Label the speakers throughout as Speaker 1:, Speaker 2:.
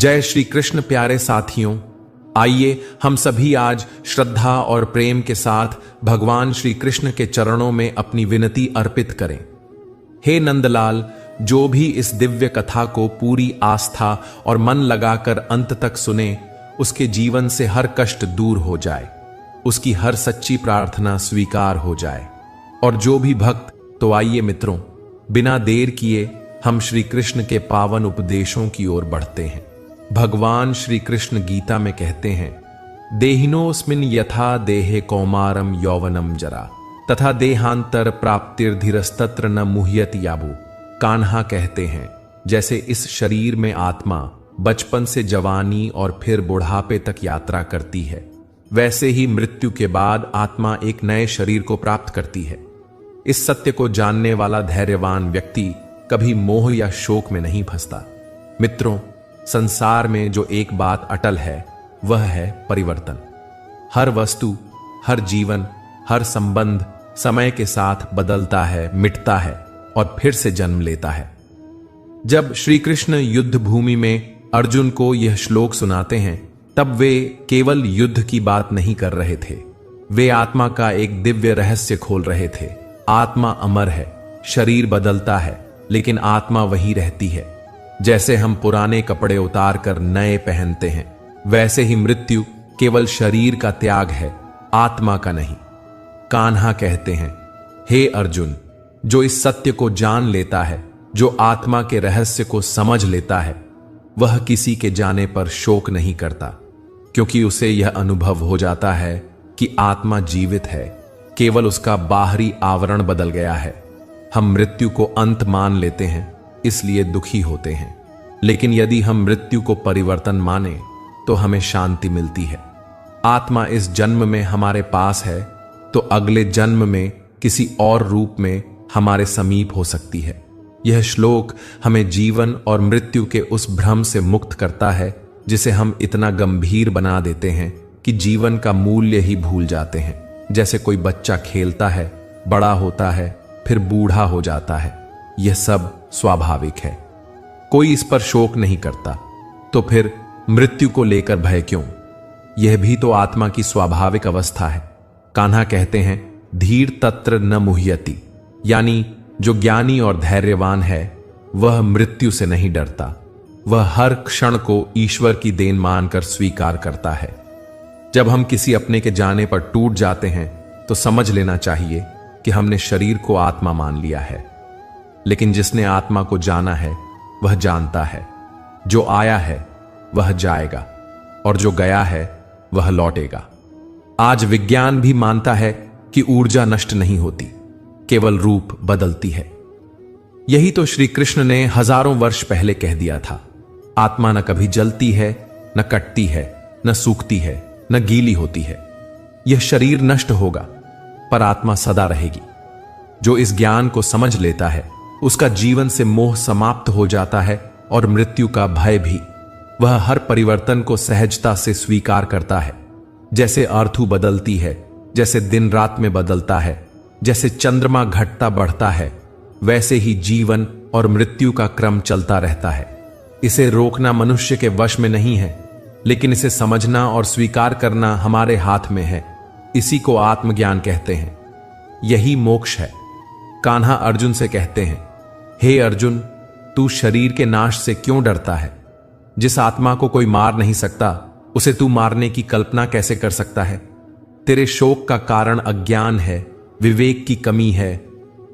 Speaker 1: जय श्री कृष्ण प्यारे साथियों, आइए हम सभी आज श्रद्धा और प्रेम के साथ भगवान श्री कृष्ण के चरणों में अपनी विनती अर्पित करें। हे नंदलाल, जो भी इस दिव्य कथा को पूरी आस्था और मन लगाकर अंत तक सुने, उसके जीवन से हर कष्ट दूर हो जाए, उसकी हर सच्ची प्रार्थना स्वीकार हो जाए। और जो भी भक्त, तो आइए मित्रों, बिना देर किए हम श्री कृष्ण के पावन उपदेशों की ओर बढ़ते हैं। भगवान श्री कृष्ण गीता में कहते हैं, देहिनोस्मिन यथा देहे कौमारम यौवनम जरा तथा देहांतर प्राप्तिर्धीरस्तत्र न मुह्यत याबू। कान्हा कहते हैं, जैसे इस शरीर में आत्मा बचपन से जवानी और फिर बुढ़ापे तक यात्रा करती है, वैसे ही मृत्यु के बाद आत्मा एक नए शरीर को प्राप्त करती है। इस सत्य को जानने वाला धैर्यवान व्यक्ति कभी मोह या शोक में नहीं फंसता। मित्रों, संसार में जो एक बात अटल है वह है परिवर्तन। हर वस्तु, हर जीवन, हर संबंध समय के साथ बदलता है, मिटता है और फिर से जन्म लेता है। जब श्री कृष्ण युद्ध भूमि में अर्जुन को यह श्लोक सुनाते हैं, तब वे केवल युद्ध की बात नहीं कर रहे थे, वे आत्मा का एक दिव्य रहस्य खोल रहे थे। आत्मा अमर है, शरीर बदलता है, लेकिन आत्मा वही रहती है। जैसे हम पुराने कपड़े उतार कर नए पहनते हैं, वैसे ही मृत्यु केवल शरीर का त्याग है, आत्मा का नहीं। कान्हा कहते हैं, हे अर्जुन, जो इस सत्य को जान लेता है, जो आत्मा के रहस्य को समझ लेता है, वह किसी के जाने पर शोक नहीं करता, क्योंकि उसे यह अनुभव हो जाता है कि आत्मा जीवित है, केवल उसका बाहरी आवरण बदल गया है। हम मृत्यु को अंत मान लेते हैं, इसलिए दुखी होते हैं, लेकिन यदि हम मृत्यु को परिवर्तन माने तो हमें शांति मिलती है। आत्मा इस जन्म में हमारे पास है तो अगले जन्म में किसी और रूप में हमारे समीप हो सकती है। यह श्लोक हमें जीवन और मृत्यु के उस भ्रम से मुक्त करता है जिसे हम इतना गंभीर बना देते हैं कि जीवन का मूल्य ही भूल जाते हैं। जैसे कोई बच्चा खेलता है, बड़ा होता है, फिर बूढ़ा हो जाता है, यह सब स्वाभाविक है, कोई इस पर शोक नहीं करता, तो फिर मृत्यु को लेकर भय क्यों? यह भी तो आत्मा की स्वाभाविक अवस्था है। कान्हा कहते हैं, धीर तत्र न मुह्यति, यानी जो ज्ञानी और धैर्यवान है वह मृत्यु से नहीं डरता, वह हर क्षण को ईश्वर की देन मानकर स्वीकार करता है। जब हम किसी अपने के जाने पर टूट जाते हैं तो समझ लेना चाहिए कि हमने शरीर को आत्मा मान लिया है, लेकिन जिसने आत्मा को जाना है वह जानता है, जो आया है वह जाएगा और जो गया है वह लौटेगा। आज विज्ञान भी मानता है कि ऊर्जा नष्ट नहीं होती, केवल रूप बदलती है। यही तो श्री कृष्ण ने हजारों वर्ष पहले कह दिया था। आत्मा न कभी जलती है, न कटती है, न सूखती है, न गीली होती है। यह शरीर नष्ट होगा पर आत्मा सदा रहेगी। जो इस ज्ञान को समझ लेता है उसका जीवन से मोह समाप्त हो जाता है और मृत्यु का भय भी। वह हर परिवर्तन को सहजता से स्वीकार करता है। जैसे आर्थू बदलती है, जैसे दिन रात में बदलता है, जैसे चंद्रमा घटता बढ़ता है, वैसे ही जीवन और मृत्यु का क्रम चलता रहता है। इसे रोकना मनुष्य के वश में नहीं है, लेकिन इसे समझना और स्वीकार करना हमारे हाथ में है। इसी को आत्मज्ञान कहते हैं, यही मोक्ष है। कान्हा अर्जुन से कहते हैं, हे अर्जुन, तू शरीर के नाश से क्यों डरता है? जिस आत्मा को कोई मार नहीं सकता, उसे तू मारने की कल्पना कैसे कर सकता है? तेरे शोक का कारण अज्ञान है, विवेक की कमी है।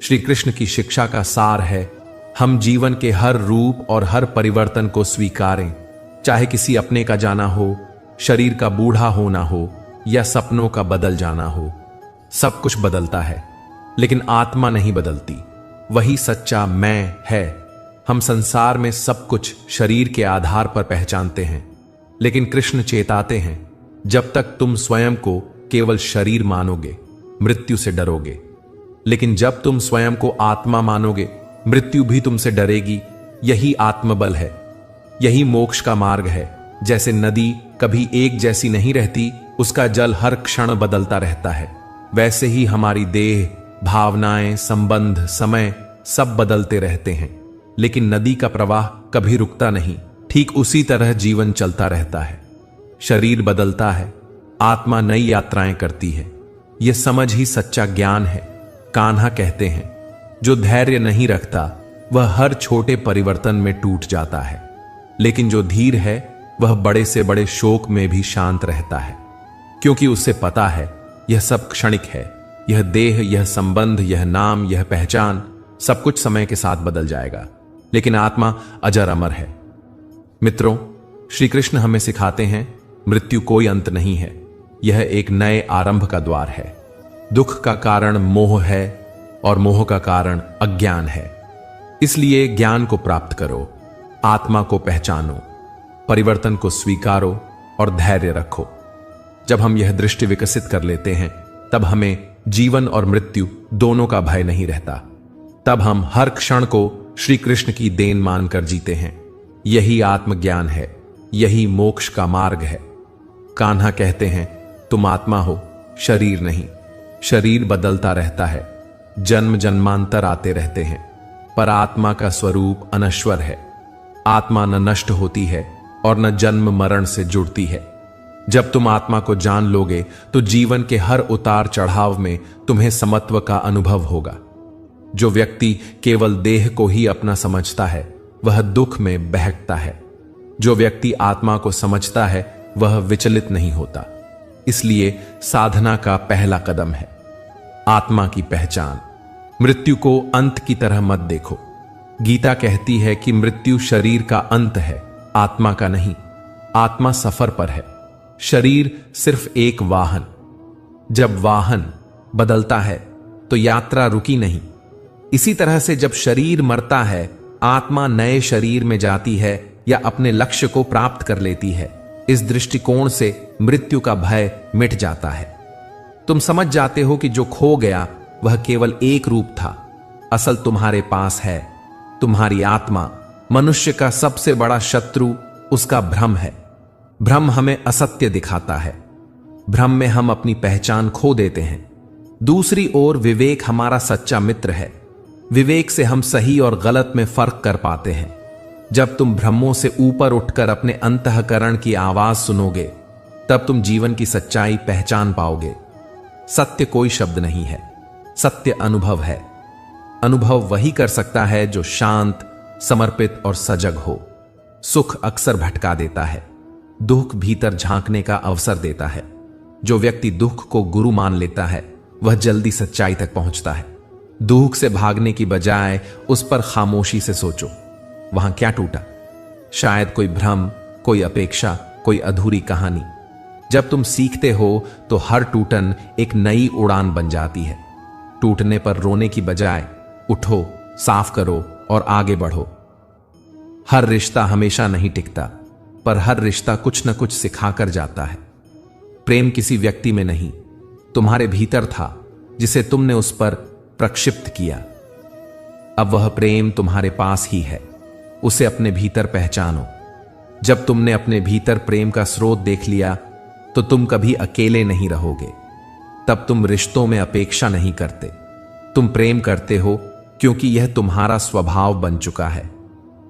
Speaker 1: श्री कृष्ण की शिक्षा का सार है, हम जीवन के हर रूप और हर परिवर्तन को स्वीकारें, चाहे किसी अपने का जाना हो, शरीर का बूढ़ा होना हो या सपनों का बदल जाना हो। सब कुछ बदलता है, लेकिन आत्मा नहीं बदलती, वही सच्चा मैं है। हम संसार में सब कुछ शरीर के आधार पर पहचानते हैं, लेकिन कृष्ण चेताते हैं, जब तक तुम स्वयं को केवल शरीर मानोगे, मृत्यु से डरोगे, लेकिन जब तुम स्वयं को आत्मा मानोगे, मृत्यु भी तुमसे डरेगी। यही आत्मबल है, यही मोक्ष का मार्ग है। जैसे नदी कभी एक जैसी नहीं रहती, उसका जल हर क्षण बदलता रहता है, वैसे ही हमारी देह, भावनाएं, संबंध, समय सब बदलते रहते हैं, लेकिन नदी का प्रवाह कभी रुकता नहीं, ठीक उसी तरह जीवन चलता रहता है। शरीर बदलता है, आत्मा नई यात्राएं करती है। यह समझ ही सच्चा ज्ञान है। कान्हा कहते हैं, जो धैर्य नहीं रखता वह हर छोटे परिवर्तन में टूट जाता है, लेकिन जो धीर है वह बड़े से बड़े शोक में भी शांत रहता है, क्योंकि उसे पता है यह सब क्षणिक है। यह देह, यह संबंध, यह नाम, यह पहचान, सब कुछ समय के साथ बदल जाएगा, लेकिन आत्मा अजर अमर है। मित्रों, श्री कृष्ण हमें सिखाते हैं मृत्यु कोई अंत नहीं है, यह एक नए आरंभ का द्वार है। दुख का कारण मोह है और मोह का कारण अज्ञान है। इसलिए ज्ञान को प्राप्त करो, आत्मा को पहचानो, परिवर्तन को स्वीकारो और धैर्य रखो। जब हम यह दृष्टि विकसित कर लेते हैं, तब हमें जीवन और मृत्यु दोनों का भय नहीं रहता। तब हम हर क्षण को श्री कृष्ण की देन मानकर जीते हैं। यही आत्मज्ञान है, यही मोक्ष का मार्ग है। कान्हा कहते हैं, तुम आत्मा हो, शरीर नहीं। शरीर बदलता रहता है, जन्म जन्मांतर आते रहते हैं, पर आत्मा का स्वरूप अनश्वर है। आत्मा न नष्ट होती है और न जन्म मरण से जुड़ती है। जब तुम आत्मा को जान लोगे तो जीवन के हर उतार चढ़ाव में तुम्हें समत्व का अनुभव होगा। जो व्यक्ति केवल देह को ही अपना समझता है वह दुख में बहकता है। जो व्यक्ति आत्मा को समझता है वह विचलित नहीं होता। इसलिए साधना का पहला कदम है आत्मा की पहचान। मृत्यु को अंत की तरह मत देखो। गीता कहती है कि मृत्यु शरीर का अंत है, आत्मा का नहीं। आत्मा सफर पर है, शरीर सिर्फ एक वाहन। जब वाहन बदलता है तो यात्रा रुकी नहीं। इसी तरह से जब शरीर मरता है, आत्मा नए शरीर में जाती है या अपने लक्ष्य को प्राप्त कर लेती है। इस दृष्टिकोण से मृत्यु का भय मिट जाता है। तुम समझ जाते हो कि जो खो गया वह केवल एक रूप था, असल तुम्हारे पास है। तुम्हारी आत्मा। मनुष्य का सबसे बड़ा शत्रु उसका भ्रम है। भ्रम हमें असत्य दिखाता है। भ्रम में हम अपनी पहचान खो देते हैं। दूसरी ओर विवेक हमारा सच्चा मित्र है। विवेक से हम सही और गलत में फर्क कर पाते हैं। जब तुम भ्रमों से ऊपर उठकर अपने अंतःकरण की आवाज सुनोगे, तब तुम जीवन की सच्चाई पहचान पाओगे। सत्य कोई शब्द नहीं है, सत्य अनुभव है। अनुभव वही कर सकता है जो शांत, समर्पित और सजग हो। सुख अक्सर भटका देता है, दुख भीतर झांकने का अवसर देता है। जो व्यक्ति दुख को गुरु मान लेता है वह जल्दी सच्चाई तक पहुंचता है। दुख से भागने की बजाय उस पर खामोशी से सोचो, वहां क्या टूटा? शायद कोई भ्रम, कोई अपेक्षा, कोई अधूरी कहानी। जब तुम सीखते हो तो हर टूटन एक नई उड़ान बन जाती है। टूटने पर रोने की बजाय उठो, साफ करो और आगे बढ़ो। हर रिश्ता हमेशा नहीं टिकता, पर हर रिश्ता कुछ न कुछ सिखाकर जाता है। प्रेम किसी व्यक्ति में नहीं, तुम्हारे भीतर था, जिसे तुमने उस पर प्रक्षिप्त किया। अब वह प्रेम तुम्हारे पास ही है, उसे अपने भीतर पहचानो। जब तुमने अपने भीतर प्रेम का स्रोत देख लिया तो तुम कभी अकेले नहीं रहोगे। तब तुम रिश्तों में अपेक्षा नहीं करते, तुम प्रेम करते हो क्योंकि यह तुम्हारा स्वभाव बन चुका है।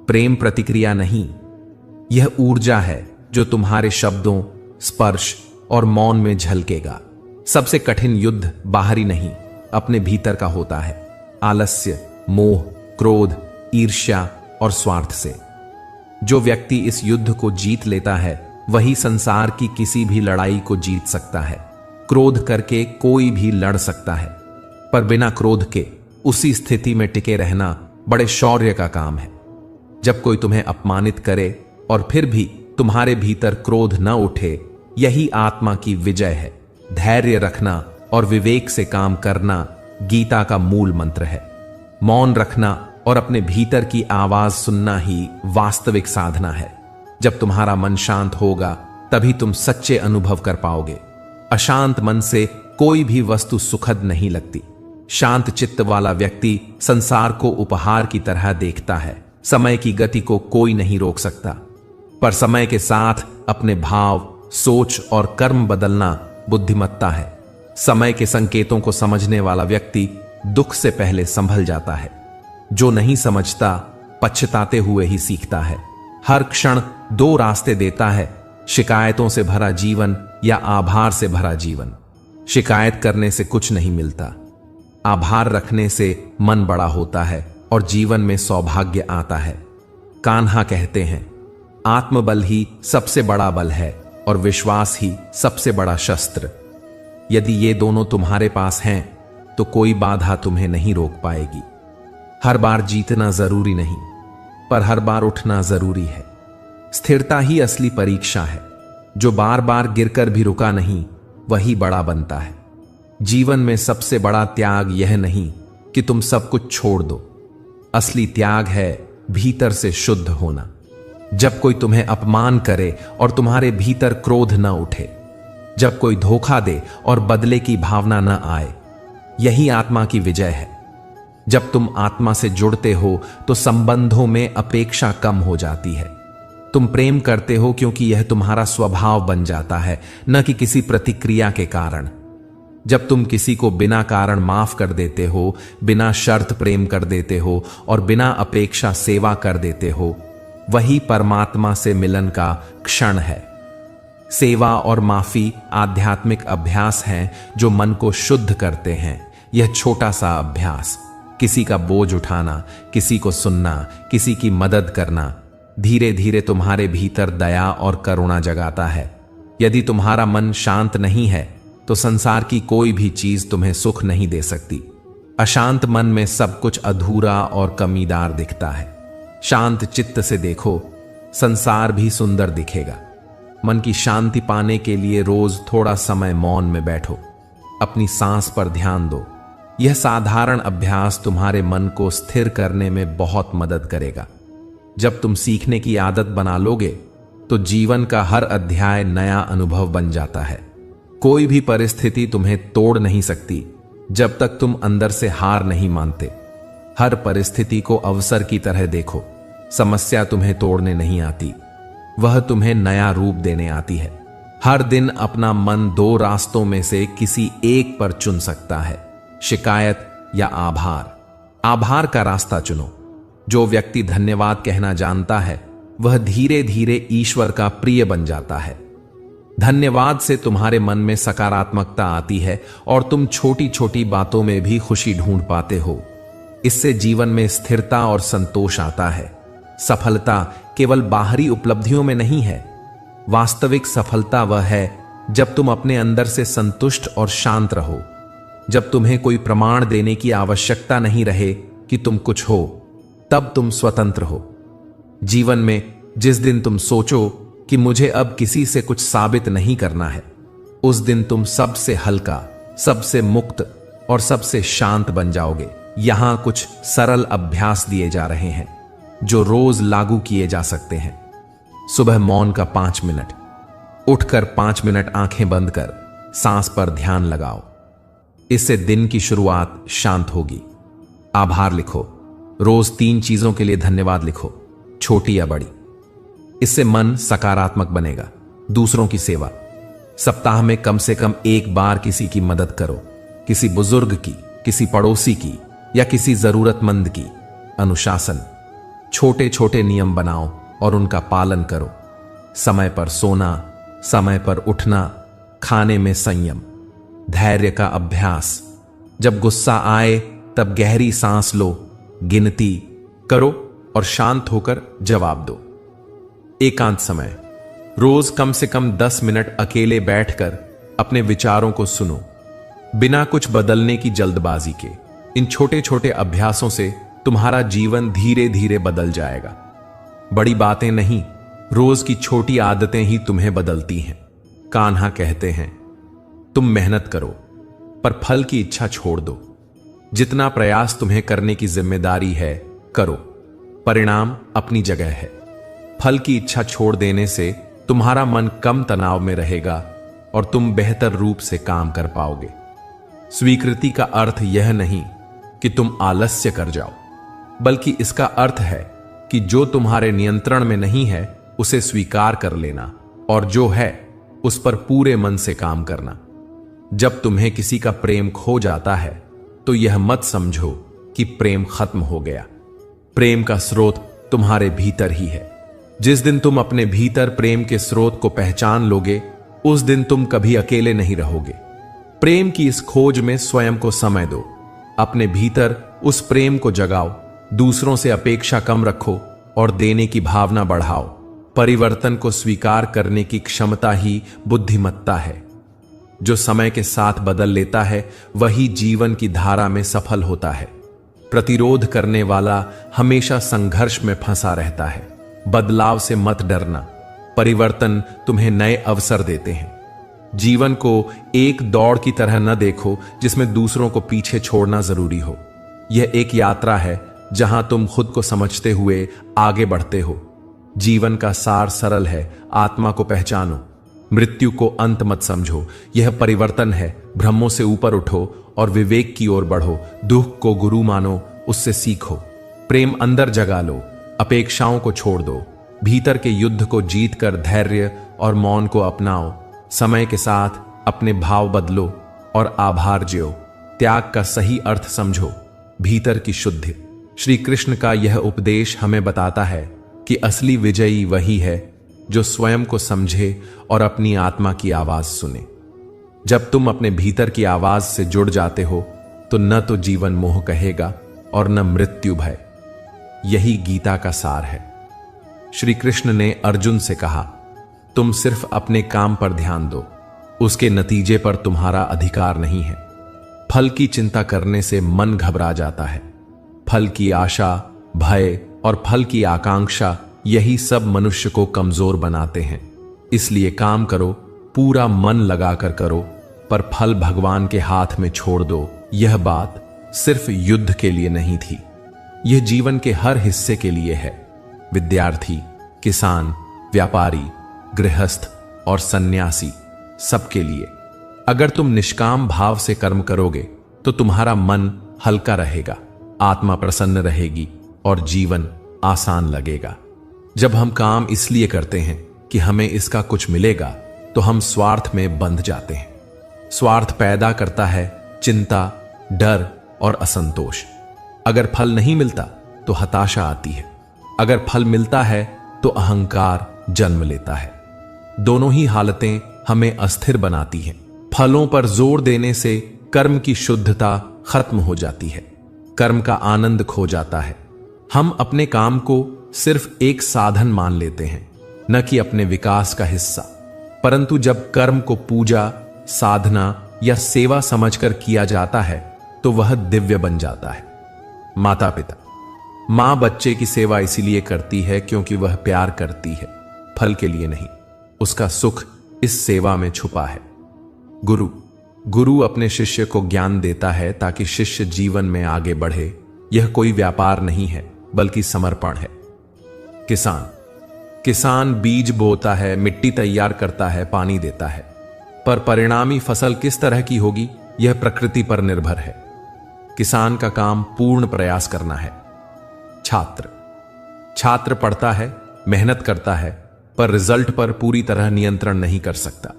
Speaker 1: प्रेम प्रतिक्रिया नहीं, यह ऊर्जा है जो तुम्हारे शब्दों, स्पर्श और मौन में झलकेगा। सबसे कठिन युद्ध बाहरी नहीं, अपने भीतर का होता है। आलस्य, मोह, क्रोध, ईर्ष्या और स्वार्थ से। जो व्यक्ति इस युद्ध को जीत लेता है वही संसार की किसी भी लड़ाई को जीत सकता है। क्रोध करके कोई भी लड़ सकता है, पर बिना क्रोध के उसी स्थिति में टिके रहना बड़े शौर्य का काम है। जब कोई तुम्हें अपमानित करे और फिर भी तुम्हारे भीतर क्रोध न उठे, यही आत्मा की विजय है। धैर्य रखना और विवेक से काम करना गीता का मूल मंत्र है। मौन रखना और अपने भीतर की आवाज सुनना ही वास्तविक साधना है। जब तुम्हारा मन शांत होगा तभी तुम सच्चे अनुभव कर पाओगे। अशांत मन से कोई भी वस्तु सुखद नहीं लगती। शांत चित्त वाला व्यक्ति संसार को उपहार की तरह देखता है। समय की गति को कोई नहीं रोक सकता, पर समय के साथ अपने भाव, सोच और कर्म बदलना बुद्धिमत्ता है। समय के संकेतों को समझने वाला व्यक्ति दुख से पहले संभल जाता है। जो नहीं समझता पछताते हुए ही सीखता है। हर क्षण दो रास्ते देता है, शिकायतों से भरा जीवन या आभार से भरा जीवन। शिकायत करने से कुछ नहीं मिलता, आभार रखने से मन बड़ा होता है और जीवन में सौभाग्य आता है। कान्हा कहते हैं, आत्मबल ही सबसे बड़ा बल है और विश्वास ही सबसे बड़ा शस्त्र। यदि ये दोनों तुम्हारे पास हैं तो कोई बाधा तुम्हें नहीं रोक पाएगी। हर बार जीतना जरूरी नहीं, पर हर बार उठना जरूरी है। स्थिरता ही असली परीक्षा है। जो बार बार गिरकर भी रुका नहीं, वही बड़ा बनता है। जीवन में सबसे बड़ा त्याग यह नहीं कि तुम सब कुछ छोड़ दो, असली त्याग है भीतर से शुद्ध होना। जब कोई तुम्हें अपमान करे और तुम्हारे भीतर क्रोध न उठे, जब कोई धोखा दे और बदले की भावना न आए, यही आत्मा की विजय है। जब तुम आत्मा से जुड़ते हो तो संबंधों में अपेक्षा कम हो जाती है। तुम प्रेम करते हो क्योंकि यह तुम्हारा स्वभाव बन जाता है, न कि किसी प्रतिक्रिया के कारण। जब तुम किसी को बिना कारण माफ कर देते हो, बिना शर्त प्रेम कर देते हो और बिना अपेक्षा सेवा कर देते हो, वही परमात्मा से मिलन का क्षण है। सेवा और माफी आध्यात्मिक अभ्यास हैं जो मन को शुद्ध करते हैं। यह छोटा सा अभ्यास, किसी का बोझ उठाना, किसी को सुनना, किसी की मदद करना, धीरे धीरे तुम्हारे भीतर दया और करुणा जगाता है। यदि तुम्हारा मन शांत नहीं है तो संसार की कोई भी चीज तुम्हें सुख नहीं दे सकती। अशांत मन में सब कुछ अधूरा और कमीदार दिखता है। शांत चित्त से देखो, संसार भी सुंदर दिखेगा। मन की शांति पाने के लिए रोज थोड़ा समय मौन में बैठो, अपनी सांस पर ध्यान दो। यह साधारण अभ्यास तुम्हारे मन को स्थिर करने में बहुत मदद करेगा। जब तुम सीखने की आदत बना लोगे तो जीवन का हर अध्याय नया अनुभव बन जाता है। कोई भी परिस्थिति तुम्हें तोड़ नहीं सकती जब तक तुम अंदर से हार नहीं मानते। हर परिस्थिति को अवसर की तरह देखो। समस्या तुम्हें तोड़ने नहीं आती, वह तुम्हें नया रूप देने आती है। हर दिन अपना मन दो रास्तों में से किसी एक पर चुन सकता है, शिकायत या आभार। आभार का रास्ता चुनो। जो व्यक्ति धन्यवाद कहना जानता है वह धीरे धीरे ईश्वर का प्रिय बन जाता है। धन्यवाद से तुम्हारे मन में सकारात्मकता आती है और तुम छोटी छोटी बातों में भी खुशी ढूंढ पाते हो। इससे जीवन में स्थिरता और संतोष आता है। सफलता केवल बाहरी उपलब्धियों में नहीं है। वास्तविक सफलता वह है जब तुम अपने अंदर से संतुष्ट और शांत रहो, जब तुम्हें कोई प्रमाण देने की आवश्यकता नहीं रहे कि तुम कुछ हो, तब तुम स्वतंत्र हो। जीवन में जिस दिन तुम सोचो कि मुझे अब किसी से कुछ साबित नहीं करना है, उस दिन तुम सबसे हल्का, सबसे मुक्त और सबसे शांत बन जाओगे। यहां कुछ सरल अभ्यास दिए जा रहे हैं जो रोज लागू किए जा सकते हैं। सुबह मौन का 5 मिनट, उठकर 5 मिनट आंखें बंद कर सांस पर ध्यान लगाओ। इससे दिन की शुरुआत शांत होगी। आभार लिखो। रोज 3 चीजों के लिए धन्यवाद लिखो, छोटी या बड़ी। इससे मन सकारात्मक बनेगा। दूसरों की सेवा। सप्ताह में कम से कम एक बार किसी की मदद करो, किसी बुजुर्ग की, किसी पड़ोसी की या किसी जरूरतमंद की। अनुशासन। छोटे छोटे नियम बनाओ और उनका पालन करो। समय पर सोना, समय पर उठना, खाने में संयम। धैर्य का अभ्यास। जब गुस्सा आए तब गहरी सांस लो, गिनती करो और शांत होकर जवाब दो। एकांत समय। रोज कम से कम 10 मिनट अकेले बैठकर अपने विचारों को सुनो, बिना कुछ बदलने की जल्दबाजी के। इन छोटे छोटे अभ्यासों से तुम्हारा जीवन धीरे धीरे बदल जाएगा। बड़ी बातें नहीं, रोज की छोटी आदतें ही तुम्हें बदलती हैं। कान्हा कहते हैं, तुम मेहनत करो पर फल की इच्छा छोड़ दो। जितना प्रयास तुम्हें करने की जिम्मेदारी है करो, परिणाम अपनी जगह है। फल की इच्छा छोड़ देने से तुम्हारा मन कम तनाव में रहेगा और तुम बेहतर रूप से काम कर पाओगे। स्वीकृति का अर्थ यह नहीं कि तुम आलस्य कर जाओ, बल्कि इसका अर्थ है कि जो तुम्हारे नियंत्रण में नहीं है उसे स्वीकार कर लेना और जो है उस पर पूरे मन से काम करना। जब तुम्हें किसी का प्रेम खो जाता है तो यह मत समझो कि प्रेम खत्म हो गया। प्रेम का स्रोत तुम्हारे भीतर ही है। जिस दिन तुम अपने भीतर प्रेम के स्रोत को पहचान लोगे, उस दिन तुम कभी अकेले नहीं रहोगे। प्रेम की इस खोज में स्वयं को समय दो, अपने भीतर उस प्रेम को जगाओ, दूसरों से अपेक्षा कम रखो और देने की भावना बढ़ाओ। परिवर्तन को स्वीकार करने की क्षमता ही बुद्धिमत्ता है। जो समय के साथ बदल लेता है वही जीवन की धारा में सफल होता है। प्रतिरोध करने वाला हमेशा संघर्ष में फंसा रहता है। बदलाव से मत डरना, परिवर्तन तुम्हें नए अवसर देते हैं। जीवन को एक दौड़ की तरह न देखो जिसमें दूसरों को पीछे छोड़ना जरूरी हो। यह एक यात्रा है जहां तुम खुद को समझते हुए आगे बढ़ते हो। जीवन का सार सरल है, आत्मा को पहचानो, मृत्यु को अंत मत समझो। यह परिवर्तन है, भ्रमों से ऊपर उठो और विवेक की ओर बढ़ो। दुख को गुरु मानो, उससे सीखो। प्रेम अंदर जगा लो, अपेक्षाओं को छोड़ दो। भीतर के युद्ध को जीतकर धैर्य और मौन को अपनाओ। समय के साथ अपने भाव बदलो और आभार जियो। त्याग का सही अर्थ समझो, भीतर की शुद्धि। श्री कृष्ण का यह उपदेश हमें बताता है कि असली विजयी वही है जो स्वयं को समझे और अपनी आत्मा की आवाज सुने। जब तुम अपने भीतर की आवाज से जुड़ जाते हो तो न तो जीवन मोह कहेगा और न मृत्यु भय। यही गीता का सार है। श्री कृष्ण ने अर्जुन से कहा, तुम सिर्फ अपने काम पर ध्यान दो, उसके नतीजे पर तुम्हारा अधिकार नहीं है। फल की चिंता करने से मन घबरा जाता है। फल की आशा, भय और फल की आकांक्षा, यही सब मनुष्य को कमजोर बनाते हैं। इसलिए काम करो, पूरा मन लगाकर करो, पर फल भगवान के हाथ में छोड़ दो। यह बात सिर्फ युद्ध के लिए नहीं थी, यह जीवन के हर हिस्से के लिए है। विद्यार्थी, किसान, व्यापारी, गृहस्थ और सन्यासी, सबके लिए। अगर तुम निष्काम भाव से कर्म करोगे तो तुम्हारा मन हल्का रहेगा, आत्मा प्रसन्न रहेगी और जीवन आसान लगेगा। जब हम काम इसलिए करते हैं कि हमें इसका कुछ मिलेगा तो हम स्वार्थ में बंध जाते हैं। स्वार्थ पैदा करता है चिंता, डर और असंतोष। अगर फल नहीं मिलता तो हताशा आती है, अगर फल मिलता है तो अहंकार जन्म लेता है। दोनों ही हालतें हमें अस्थिर बनाती हैं। फलों पर जोर देने से कर्म की शुद्धता खत्म हो जाती है, कर्म का आनंद खो जाता है। हम अपने काम को सिर्फ एक साधन मान लेते हैं, न कि अपने विकास का हिस्सा। परंतु जब कर्म को पूजा, साधना या सेवा समझकर किया जाता है तो वह दिव्य बन जाता है। माता पिता, मां बच्चे की सेवा इसीलिए करती है क्योंकि वह प्यार करती है, फल के लिए नहीं। उसका सुख इस सेवा में छुपा है। गुरु अपने शिष्य को ज्ञान देता है ताकि शिष्य जीवन में आगे बढ़े। यह कोई व्यापार नहीं है बल्कि समर्पण है। किसान बीज बोता है, मिट्टी तैयार करता है, पानी देता है, पर परिणामी फसल किस तरह की होगी यह प्रकृति पर निर्भर है। किसान का काम पूर्ण प्रयास करना है। छात्र पढ़ता है, मेहनत करता है, पर रिजल्ट पर पूरी तरह नियंत्रण नहीं कर सकता।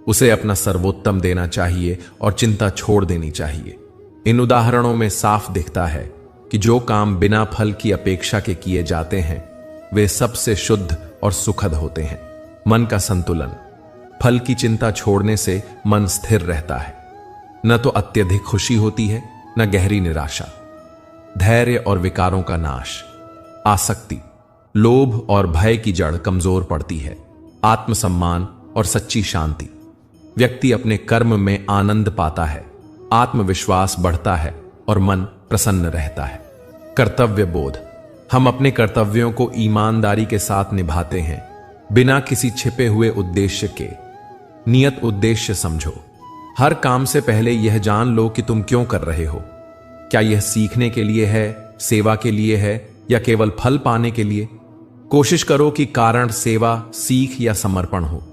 Speaker 1: उसे अपना सर्वोत्तम देना चाहिए और चिंता छोड़ देनी चाहिए। इन उदाहरणों में साफ दिखता है कि जो काम बिना फल की अपेक्षा के किए जाते हैं वे सबसे शुद्ध और सुखद होते हैं। मन का संतुलन, फल की चिंता छोड़ने से मन स्थिर रहता है। न तो अत्यधिक खुशी होती है, न गहरी निराशा। धैर्य और विकारों का नाश। आसक्ति, लोभ और भय की जड़ कमजोर पड़ती है। आत्मसम्मान और सच्ची शांति। व्यक्ति अपने कर्म में आनंद पाता है, आत्मविश्वास बढ़ता है और मन प्रसन्न रहता है। कर्तव्य बोध, हम अपने कर्तव्यों को ईमानदारी के साथ निभाते हैं, बिना किसी छिपे हुए उद्देश्य के। नियत उद्देश्य समझो। हर काम से पहले यह जान लो कि तुम क्यों कर रहे हो। क्या यह सीखने के लिए है, सेवा के लिए है या केवल फल पाने के लिए? कोशिश करो कि कारण सेवा, सीख या समर्पण हो।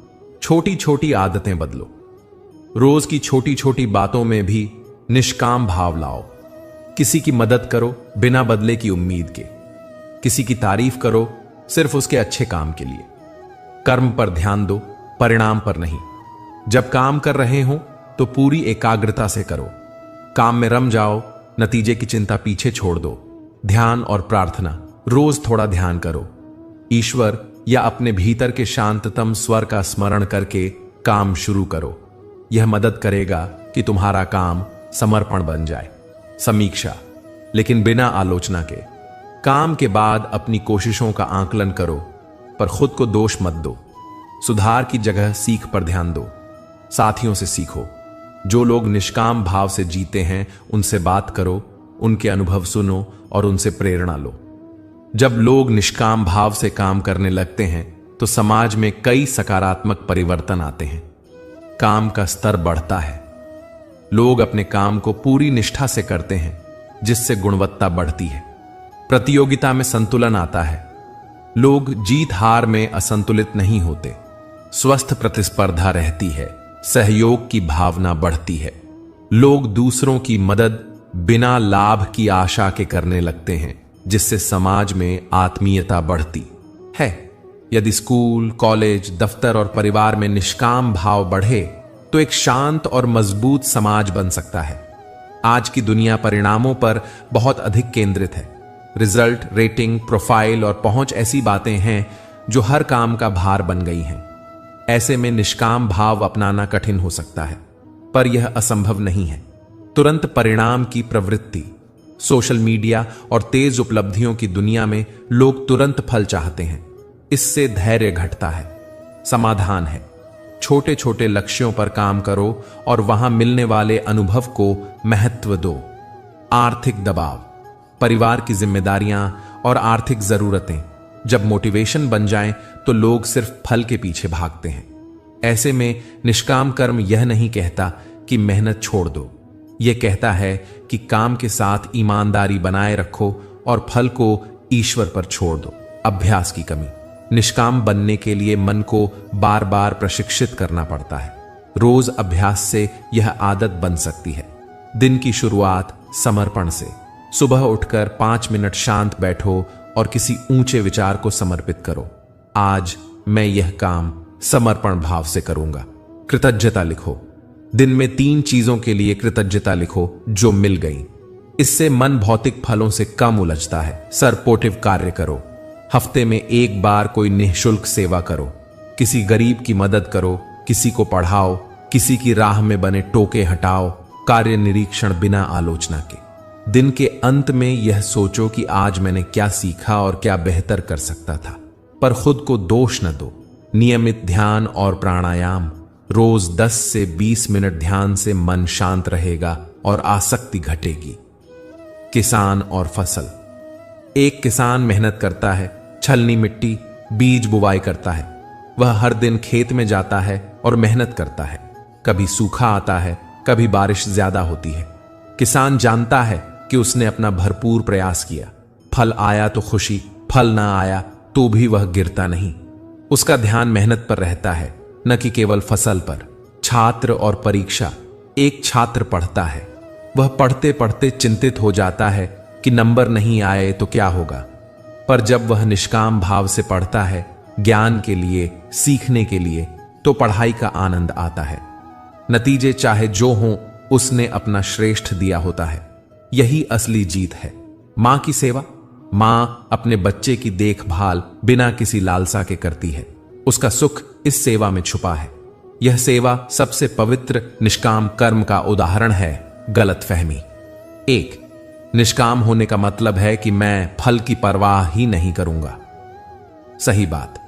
Speaker 1: छोटी छोटी आदतें बदलो। रोज की छोटी छोटी बातों में भी निष्काम भाव लाओ। किसी की मदद करो बिना बदले की उम्मीद के। किसी की तारीफ करो सिर्फ उसके अच्छे काम के लिए। कर्म पर ध्यान दो, परिणाम पर नहीं। जब काम कर रहे हो तो पूरी एकाग्रता से करो। काम में रम जाओ, नतीजे की चिंता पीछे छोड़ दो। ध्यान और प्रार्थना, रोज थोड़ा ध्यान करो। ईश्वर या अपने भीतर के शांततम स्वर का स्मरण करके काम शुरू करो। यह मदद करेगा कि तुम्हारा काम समर्पण बन जाए। समीक्षा, लेकिन बिना आलोचना के। काम के बाद अपनी कोशिशों का आकलन करो, पर खुद को दोष मत दो। सुधार की जगह सीख पर ध्यान दो। साथियों से सीखो। जो लोग निष्काम भाव से जीते हैं उनसे बात करो, उनके अनुभव सुनो और उनसे प्रेरणा लो। जब लोग निष्काम भाव से काम करने लगते हैं तो समाज में कई सकारात्मक परिवर्तन आते हैं। काम का स्तर बढ़ता है। लोग अपने काम को पूरी निष्ठा से करते हैं, जिससे गुणवत्ता बढ़ती है। प्रतियोगिता में संतुलन आता है। लोग जीत हार में असंतुलित नहीं होते। स्वस्थ प्रतिस्पर्धा रहती है। सहयोग की भावना बढ़ती है। लोग दूसरों की मदद बिना लाभ की आशा के करने लगते हैं, जिससे समाज में आत्मीयता बढ़ती है। यदि स्कूल, कॉलेज, दफ्तर और परिवार में निष्काम भाव बढ़े तो एक शांत और मजबूत समाज बन सकता है। आज की दुनिया परिणामों पर बहुत अधिक केंद्रित है। रिजल्ट, रेटिंग, प्रोफाइल और पहुंच ऐसी बातें हैं जो हर काम का भार बन गई हैं। ऐसे में निष्काम भाव अपनाना कठिन हो सकता है, पर यह असंभव नहीं है। तुरंत परिणाम की प्रवृत्ति, सोशल मीडिया और तेज उपलब्धियों की दुनिया में लोग तुरंत फल चाहते हैं। इससे धैर्य घटता है। समाधान है, छोटे छोटे लक्ष्यों पर काम करो और वहां मिलने वाले अनुभव को महत्व दो। आर्थिक दबाव, परिवार की जिम्मेदारियां और आर्थिक जरूरतें जब मोटिवेशन बन जाएं तो लोग सिर्फ फल के पीछे भागते हैं। ऐसे में निष्काम कर्म यह नहीं कहता कि मेहनत छोड़ दो। यह कहता है कि काम के साथ ईमानदारी बनाए रखो और फल को ईश्वर पर छोड़ दो। अभ्यास की कमी, निष्काम बनने के लिए मन को बार बार प्रशिक्षित करना पड़ता है। रोज अभ्यास से यह आदत बन सकती है। दिन की शुरुआत समर्पण से। सुबह उठकर 5 मिनट शांत बैठो और किसी ऊंचे विचार को समर्पित करो। आज मैं यह काम समर्पण भाव से करूंगा। कृतज्ञता लिखो। दिन में 3 चीजों के लिए कृतज्ञता लिखो जो मिल गई। इससे मन भौतिक फलों से कम उलझता है। सपोर्टिव कार्य करो। हफ्ते में 1 बार कोई निःशुल्क सेवा करो। किसी गरीब की मदद करो, किसी को पढ़ाओ, किसी की राह में बने टोके हटाओ। कार्य निरीक्षण बिना आलोचना के। दिन के अंत में यह सोचो कि आज मैंने क्या सीखा और क्या बेहतर कर सकता था, पर खुद को दोष न दो। नियमित ध्यान और प्राणायाम। रोज 10 से 20 मिनट ध्यान से मन शांत रहेगा और आसक्ति घटेगी। किसान और फसल। एक किसान मेहनत करता है, छलनी मिट्टी, बीज बुवाई करता है। वह हर दिन खेत में जाता है और मेहनत करता है। कभी सूखा आता है, कभी बारिश ज्यादा होती है। किसान जानता है कि उसने अपना भरपूर प्रयास किया। फल आया तो खुशी, फल ना आया तो भी वह गिरता नहीं। उसका ध्यान मेहनत पर रहता है, न कि केवल फसल पर। छात्र और परीक्षा। एक छात्र पढ़ता है। वह पढ़ते पढ़ते चिंतित हो जाता है कि नंबर नहीं आए तो क्या होगा, पर जब वह निष्काम भाव से पढ़ता है, ज्ञान के लिए, सीखने के लिए, तो पढ़ाई का आनंद आता है। नतीजे चाहे जो हों, उसने अपना श्रेष्ठ दिया होता है। यही असली जीत है। मां की सेवा। मां अपने बच्चे की देखभाल बिना किसी लालसा के करती है। उसका सुख इस सेवा में छुपा है। यह सेवा सबसे पवित्र निष्काम कर्म का उदाहरण है। गलतफहमी। 1. निष्काम होने का मतलब है कि मैं फल की परवाह ही नहीं करूंगा। सही बात।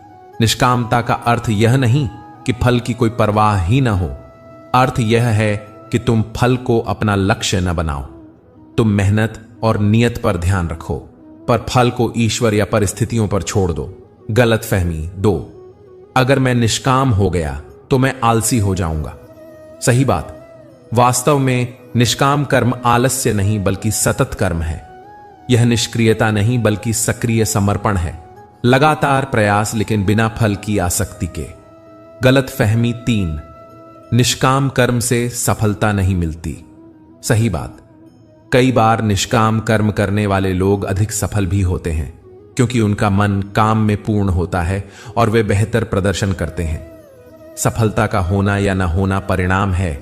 Speaker 1: निष्कामता का अर्थ यह नहीं कि फल की कोई परवाह ही ना हो। अर्थ यह है कि तुम फल को अपना लक्ष्य न बनाओ। तुम मेहनत और नियत पर ध्यान रखो, पर फल को ईश्वर या परिस्थितियों पर छोड़ दो। गलतफहमी 2. अगर मैं निष्काम हो गया तो मैं आलसी हो जाऊंगा। सही बात। वास्तव में निष्काम कर्म आलस्य नहीं बल्कि सतत कर्म है। यह निष्क्रियता नहीं बल्कि सक्रिय समर्पण है। लगातार प्रयास लेकिन बिना फल की आसक्ति के। गलतफहमी 3. निष्काम कर्म से सफलता नहीं मिलती। सही बात। कई बार निष्काम कर्म करने वाले लोग अधिक सफल भी होते हैं, क्योंकि उनका मन काम में पूर्ण होता है और वे बेहतर प्रदर्शन करते हैं। सफलता का होना या न होना परिणाम है,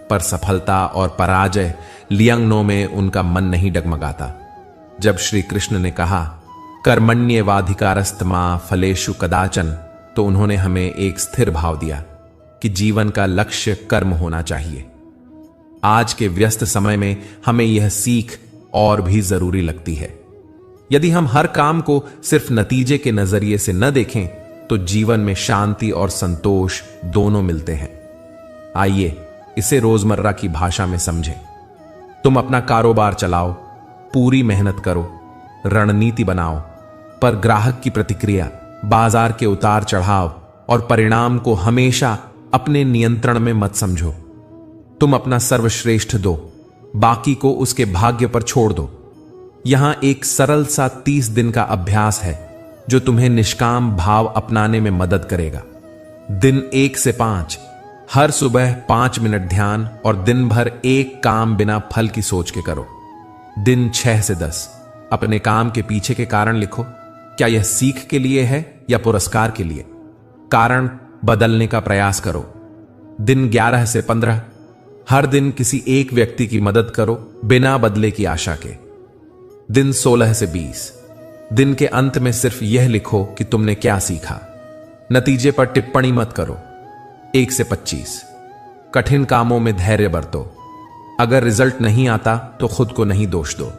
Speaker 1: पर सफलता और पराजय लियंगनों में उनका मन नहीं डगमगाता। जब श्री कृष्ण ने कहा कर्मण्येवाधिकारस्त्मा फलेषु कदाचन, तो उन्होंने हमें एक स्थिर भाव दिया कि जीवन का लक्ष्य कर्म होना चाहिए। आज के व्यस्त समय में हमें यह सीख और भी जरूरी लगती है। यदि हम हर काम को सिर्फ नतीजे के नजरिए से न देखें तो जीवन में शांति और संतोष दोनों मिलते हैं। आइए इसे रोजमर्रा की भाषा में समझें। तुम अपना कारोबार चलाओ, पूरी मेहनत करो, रणनीति बनाओ, पर ग्राहक की प्रतिक्रिया, बाजार के उतार चढ़ाव और परिणाम को हमेशा अपने नियंत्रण में मत समझो। तुम अपना सर्वश्रेष्ठ दो, बाकी को उसके भाग्य पर छोड़ दो। यहां एक सरल सा 30 दिन का अभ्यास है जो तुम्हें निष्काम भाव अपनाने में मदद करेगा। दिन 1 से 5, हर सुबह 5 मिनट ध्यान और दिन भर एक काम बिना फल की सोच के करो। दिन 6 से 10, अपने काम के पीछे के कारण लिखो। क्या यह सीख के लिए है या पुरस्कार के लिए? कारण बदलने का प्रयास करो। दिन 11 से 15, हर दिन किसी एक व्यक्ति की मदद करो बिना बदले की आशा के। दिन 16 से 20, दिन के अंत में सिर्फ यह लिखो कि तुमने क्या सीखा। नतीजे पर टिप्पणी मत करो। 1 से 25, कठिन कामों में धैर्य बरतो। अगर रिजल्ट नहीं आता तो खुद को नहीं दोष दो।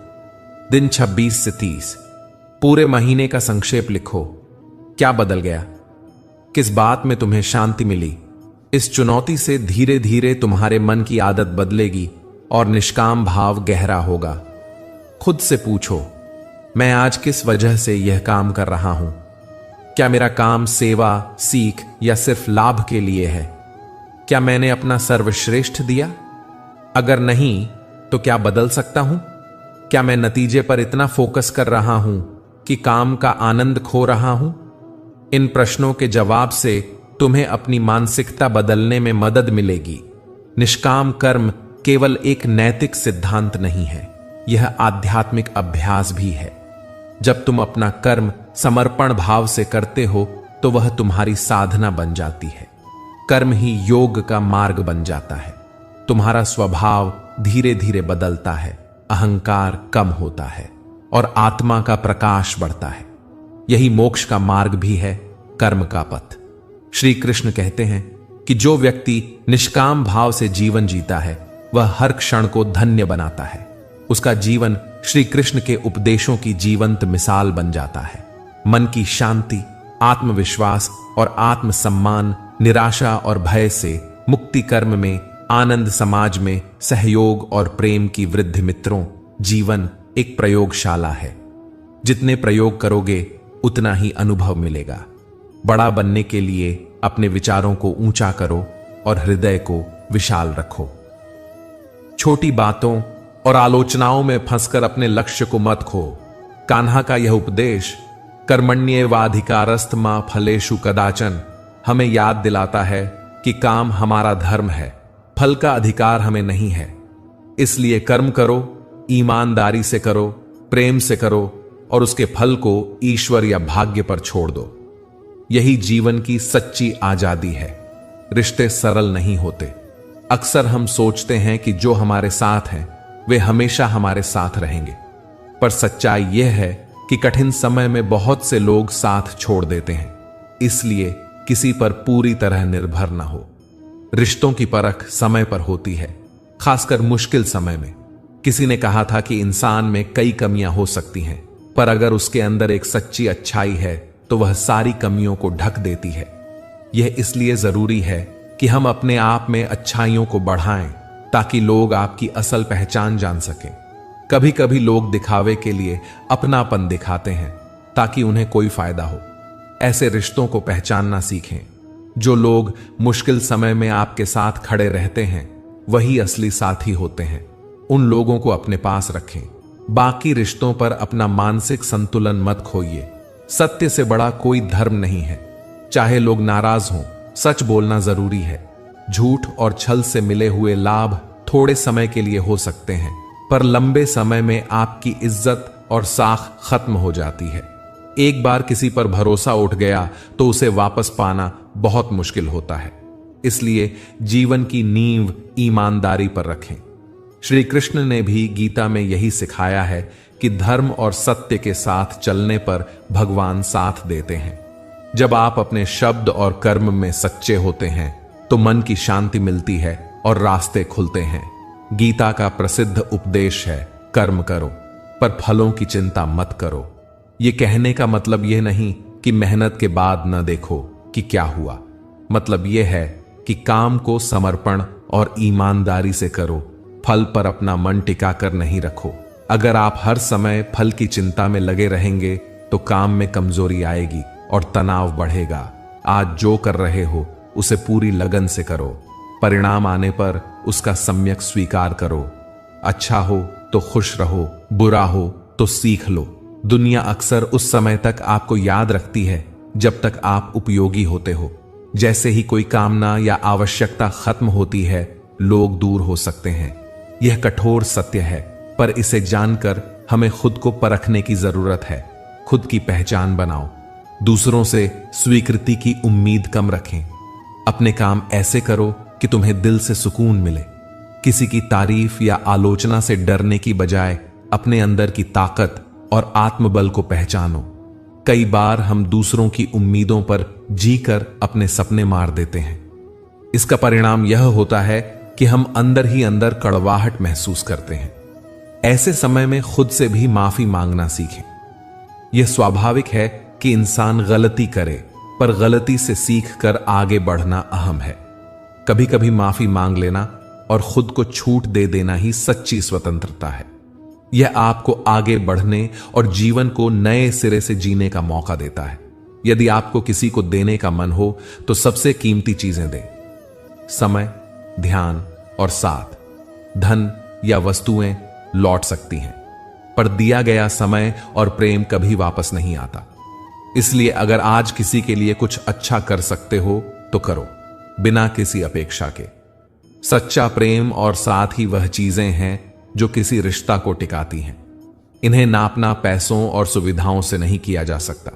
Speaker 1: दिन 26 से 30, पूरे महीने का संक्षेप लिखो। क्या बदल गया? किस बात में तुम्हें शांति मिली? इस चुनौती से धीरे धीरे तुम्हारे मन की आदत बदलेगी और निष्काम भाव गहरा होगा। खुद से पूछो, मैं आज किस वजह से यह काम कर रहा हूं? क्या मेरा काम सेवा, सीख या सिर्फ लाभ के लिए है? क्या मैंने अपना सर्वश्रेष्ठ दिया? अगर नहीं तो क्या बदल सकता हूं? क्या मैं नतीजे पर इतना फोकस कर रहा हूं कि काम का आनंद खो रहा हूं? इन प्रश्नों के जवाब से तुम्हें अपनी मानसिकता बदलने में मदद मिलेगी। निष्काम कर्म केवल एक नैतिक सिद्धांत नहीं है, यह आध्यात्मिक अभ्यास भी है। जब तुम अपना कर्म समर्पण भाव से करते हो तो वह तुम्हारी साधना बन जाती है। कर्म ही योग का मार्ग बन जाता है। तुम्हारा स्वभाव धीरे धीरे बदलता है, अहंकार कम होता है और आत्मा का प्रकाश बढ़ता है। यही मोक्ष का मार्ग भी है, कर्म का पथ। श्री कृष्ण कहते हैं कि जो व्यक्ति निष्काम भाव से जीवन जीता है वह हर क्षण को धन्य बनाता है। उसका जीवन श्री कृष्ण के उपदेशों की जीवंत मिसाल बन जाता है। मन की शांति, आत्मविश्वास और आत्मसम्मान, निराशा और भय से मुक्ति, कर्म में आनंद, समाज में सहयोग और प्रेम की वृद्धि। मित्रों, जीवन एक प्रयोगशाला है। जितने प्रयोग करोगे उतना ही अनुभव मिलेगा। बड़ा बनने के लिए अपने विचारों को ऊंचा करो और हृदय को विशाल रखो। छोटी बातों और आलोचनाओं में फंसकर अपने लक्ष्य को मत खो। कान्हा का यह उपदेश, कर्मण्येवाधिकारस्त्मा फलेषु कदाचन, हमें याद दिलाता है कि काम हमारा धर्म है, फल का अधिकार हमें नहीं है। इसलिए कर्म करो, ईमानदारी से करो, प्रेम से करो और उसके फल को ईश्वर या भाग्य पर छोड़ दो। यही जीवन की सच्ची आजादी है। रिश्ते सरल नहीं होते। अक्सर हम सोचते हैं कि जो हमारे साथ हैं वे हमेशा हमारे साथ रहेंगे, पर सच्चाई यह है कि कठिन समय में बहुत से लोग साथ छोड़ देते हैं। इसलिए किसी पर पूरी तरह निर्भर ना हो। रिश्तों की परख समय पर होती है, खासकर मुश्किल समय में। किसी ने कहा था कि इंसान में कई कमियां हो सकती हैं, पर अगर उसके अंदर एक सच्ची अच्छाई है तो वह सारी कमियों को ढक देती है। यह इसलिए जरूरी है कि हम अपने आप में अच्छाइयों को बढ़ाएं ताकि लोग आपकी असल पहचान जान सकें। कभी कभी लोग दिखावे के लिए अपनापन दिखाते हैं ताकि उन्हें कोई फायदा हो। ऐसे रिश्तों को पहचानना सीखें। जो लोग मुश्किल समय में आपके साथ खड़े रहते हैं वही असली साथी होते हैं। उन लोगों को अपने पास रखें। बाकी रिश्तों पर अपना मानसिक संतुलन मत खोइए। सत्य से बड़ा कोई धर्म नहीं है। चाहे लोग नाराज हों, सच बोलना जरूरी है। झूठ और छल से मिले हुए लाभ थोड़े समय के लिए हो सकते हैं, पर लंबे समय में आपकी इज्जत और साख खत्म हो जाती है। एक बार किसी पर भरोसा उठ गया तो उसे वापस पाना बहुत मुश्किल होता है। इसलिए जीवन की नींव ईमानदारी पर रखें। श्री कृष्ण ने भी गीता में यही सिखाया है कि धर्म और सत्य के साथ चलने पर भगवान साथ देते हैं। जब आप अपने शब्द और कर्म में सच्चे होते हैं तो मन की शांति मिलती है और रास्ते खुलते हैं। गीता का प्रसिद्ध उपदेश है, कर्म करो पर फलों की चिंता मत करो। यह कहने का मतलब यह नहीं कि मेहनत के बाद न देखो कि क्या हुआ। मतलब यह है कि काम को समर्पण और ईमानदारी से करो, फल पर अपना मन टिका कर नहीं रखो। अगर आप हर समय फल की चिंता में लगे रहेंगे तो काम में कमजोरी आएगी और तनाव बढ़ेगा। आज जो कर रहे हो उसे पूरी लगन से करो, परिणाम आने पर उसका सम्यक स्वीकार करो। अच्छा हो तो खुश रहो, बुरा हो तो सीख लो। दुनिया अक्सर उस समय तक आपको याद रखती है जब तक आप उपयोगी होते हो। जैसे ही कोई कामना या आवश्यकता खत्म होती है, लोग दूर हो सकते हैं। यह कठोर सत्य है, पर इसे जानकर हमें खुद को परखने की जरूरत है। खुद की पहचान बनाओ, दूसरों से स्वीकृति की उम्मीद कम रखें। अपने काम ऐसे करो कि तुम्हें दिल से सुकून मिले। किसी की तारीफ या आलोचना से डरने की बजाय अपने अंदर की ताकत और आत्मबल को पहचानो। कई बार हम दूसरों की उम्मीदों पर जीकर अपने सपने मार देते हैं। इसका परिणाम यह होता है कि हम अंदर ही अंदर कड़वाहट महसूस करते हैं। ऐसे समय में खुद से भी माफी मांगना सीखें। यह स्वाभाविक है कि इंसान गलती करे, पर गलती से सीखकर आगे बढ़ना अहम है। कभी कभी माफी मांग लेना और खुद को छूट दे देना ही सच्ची स्वतंत्रता है। यह आपको आगे बढ़ने और जीवन को नए सिरे से जीने का मौका देता है। यदि आपको किसी को देने का मन हो तो सबसे कीमती चीजें दें। समय, ध्यान और साथ। धन या वस्तुएं लौट सकती हैं, पर दिया गया समय और प्रेम कभी वापस नहीं आता। इसलिए अगर आज किसी के लिए कुछ अच्छा कर सकते हो तो करो, बिना किसी अपेक्षा के। सच्चा प्रेम और साथ ही वह चीजें हैं जो किसी रिश्ता को टिकाती हैं। इन्हें नापना पैसों और सुविधाओं से नहीं किया जा सकता।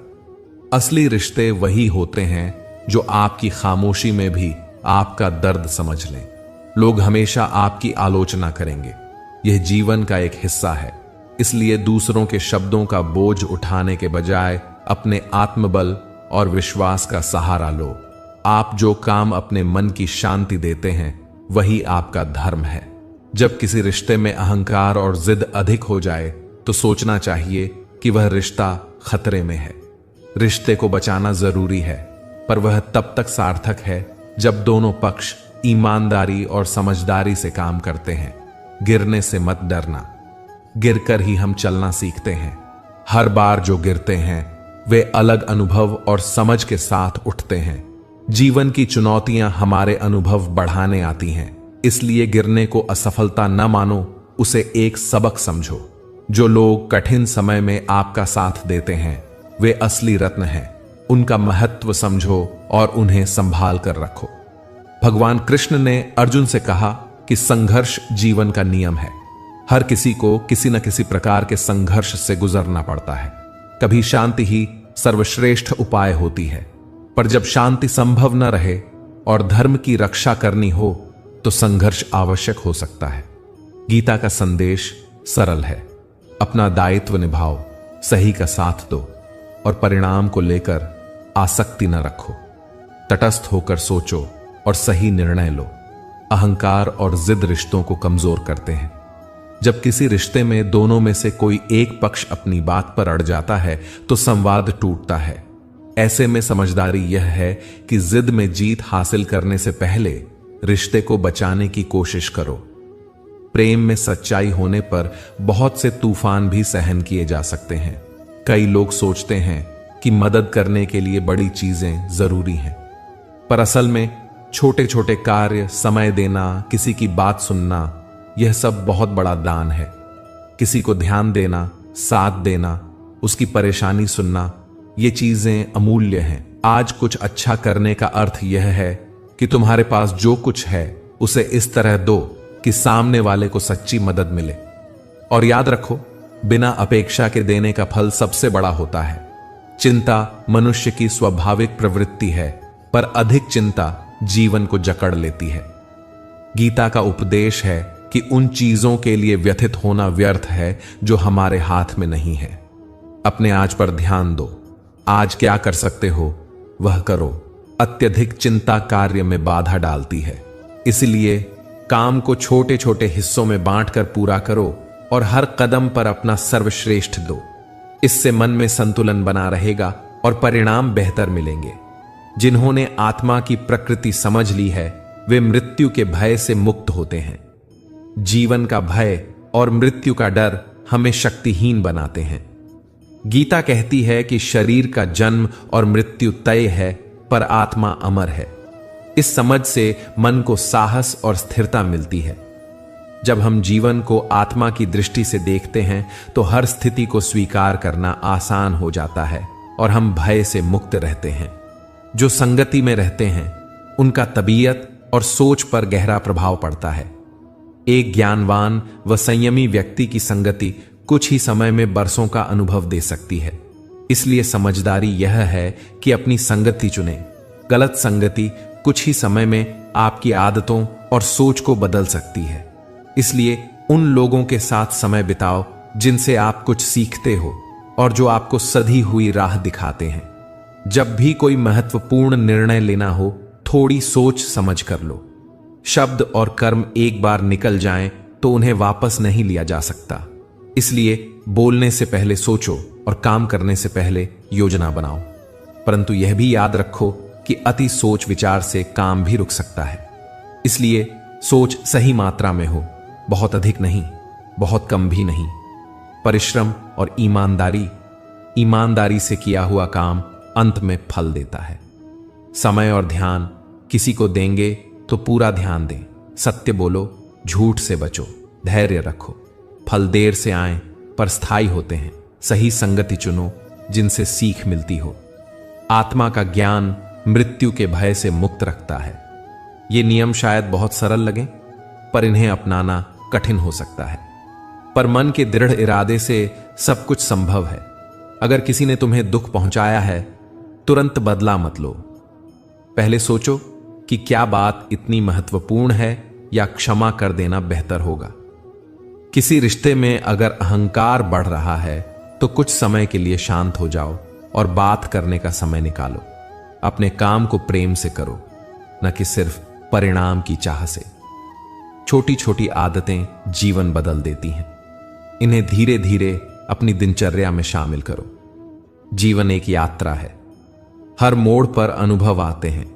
Speaker 1: असली रिश्ते वही होते हैं जो आपकी खामोशी में भी आपका दर्द समझ लें। लोग हमेशा आपकी आलोचना करेंगे, यह जीवन का एक हिस्सा है। इसलिए दूसरों के शब्दों का बोझ उठाने के बजाय अपने आत्मबल और विश्वास का सहारा लो। आप जो काम अपने मन की शांति देते हैं वही आपका धर्म है। जब किसी रिश्ते में अहंकार और जिद अधिक हो जाए तो सोचना चाहिए कि वह रिश्ता खतरे में है। रिश्ते को बचाना जरूरी है, पर वह तब तक सार्थक है जब दोनों पक्ष ईमानदारी और समझदारी से काम करते हैं। गिरने से मत डरना, गिरकर ही हम चलना सीखते हैं। हर बार जो गिरते हैं वे अलग अनुभव और समझ के साथ उठते हैं। जीवन की चुनौतियां हमारे अनुभव बढ़ाने आती हैं, इसलिए गिरने को असफलता न मानो, उसे एक सबक समझो। जो लोग कठिन समय में आपका साथ देते हैं वे असली रत्न हैं। उनका महत्व समझो और उन्हें संभाल कर रखो। भगवान कृष्ण ने अर्जुन से कहा कि संघर्ष जीवन का नियम है। हर किसी को किसी न किसी प्रकार के संघर्ष से गुजरना पड़ता है। कभी शांति ही सर्वश्रेष्ठ उपाय होती है, पर जब शांति संभव न रहे और धर्म की रक्षा करनी हो तो संघर्ष आवश्यक हो सकता है। गीता का संदेश सरल है, अपना दायित्व निभाओ, सही का साथ दो और परिणाम को लेकर आसक्ति न रखो। तटस्थ होकर सोचो और सही निर्णय लो। अहंकार और जिद रिश्तों को कमजोर करते हैं। जब किसी रिश्ते में दोनों में से कोई एक पक्ष अपनी बात पर अड़ जाता है तो संवाद टूटता है। ऐसे में समझदारी यह है कि जिद में जीत हासिल करने से पहले रिश्ते को बचाने की कोशिश करो। प्रेम में सच्चाई होने पर बहुत से तूफान भी सहन किए जा सकते हैं। कई लोग सोचते हैं कि मदद करने के लिए बड़ी चीजें जरूरी हैं, पर असल में छोटे छोटे कार्य, समय देना, किसी की बात सुनना, यह सब बहुत बड़ा दान है। किसी को ध्यान देना, साथ देना, उसकी परेशानी सुनना, ये चीजें अमूल्य हैं। आज कुछ अच्छा करने का अर्थ यह है कि तुम्हारे पास जो कुछ है उसे इस तरह दो कि सामने वाले को सच्ची मदद मिले। और याद रखो, बिना अपेक्षा के देने का फल सबसे बड़ा होता है। चिंता मनुष्य की स्वाभाविक प्रवृत्ति है, पर अधिक चिंता जीवन को जकड़ लेती है। गीता का उपदेश है कि उन चीजों के लिए व्यथित होना व्यर्थ है जो हमारे हाथ में नहीं है। अपने आज पर ध्यान दो। आज क्या कर सकते हो वह करो। अत्यधिक चिंता कार्य में बाधा डालती है, इसलिए काम को छोटे छोटे हिस्सों में बांटकर पूरा करो और हर कदम पर अपना सर्वश्रेष्ठ दो। इससे मन में संतुलन बना रहेगा और परिणाम बेहतर मिलेंगे। जिन्होंने आत्मा की प्रकृति समझ ली है वे मृत्यु के भय से मुक्त होते हैं। जीवन का भय और मृत्यु का डर हमें शक्तिहीन बनाते हैं। गीता कहती है कि शरीर का जन्म और मृत्यु तय है, पर आत्मा अमर है। इस समझ से मन को साहस और स्थिरता मिलती है। जब हम जीवन को आत्मा की दृष्टि से देखते हैं तो हर स्थिति को स्वीकार करना आसान हो जाता है और हम भय से मुक्त रहते हैं। जो संगति में रहते हैं उनका तबीयत और सोच पर गहरा प्रभाव पड़ता है। एक ज्ञानवान व संयमी व्यक्ति की संगति कुछ ही समय में बरसों का अनुभव दे सकती है। इसलिए समझदारी यह है कि अपनी संगति चुनें। गलत संगति कुछ ही समय में आपकी आदतों और सोच को बदल सकती है। इसलिए उन लोगों के साथ समय बिताओ जिनसे आप कुछ सीखते हो और जो आपको सधी हुई राह दिखाते हैं। जब भी कोई महत्वपूर्ण निर्णय लेना हो थोड़ी सोच समझ कर लो। शब्द और कर्म एक बार निकल जाएं तो उन्हें वापस नहीं लिया जा सकता। इसलिए बोलने से पहले सोचो और काम करने से पहले योजना बनाओ। परंतु यह भी याद रखो कि अति सोच विचार से काम भी रुक सकता है। इसलिए सोच सही मात्रा में हो, बहुत अधिक नहीं, बहुत कम भी नहीं। परिश्रम और ईमानदारी से किया हुआ काम अंत में फल देता है। समय और ध्यान किसी को देंगे तो पूरा ध्यान दें। सत्य बोलो, झूठ से बचो, धैर्य रखो। फल देर से आए पर स्थायी होते हैं। सही संगति चुनो जिनसे सीख मिलती हो। आत्मा का ज्ञान मृत्यु के भय से मुक्त रखता है। ये नियम शायद बहुत सरल लगें, पर इन्हें अपनाना कठिन हो सकता है। पर मन के दृढ़ इरादे से सब कुछ संभव है। अगर किसी ने तुम्हें दुख पहुंचाया है, तुरंत बदला मत लो। पहले सोचो कि क्या बात इतनी महत्वपूर्ण है या क्षमा कर देना बेहतर होगा। किसी रिश्ते में अगर अहंकार बढ़ रहा है तो कुछ समय के लिए शांत हो जाओ और बात करने का समय निकालो। अपने काम को प्रेम से करो, न कि सिर्फ परिणाम की चाह से। छोटी छोटी आदतें जीवन बदल देती हैं। इन्हें धीरे धीरे अपनी दिनचर्या में शामिल करो। जीवन एक यात्रा है। हर मोड़ पर अनुभव आते हैं।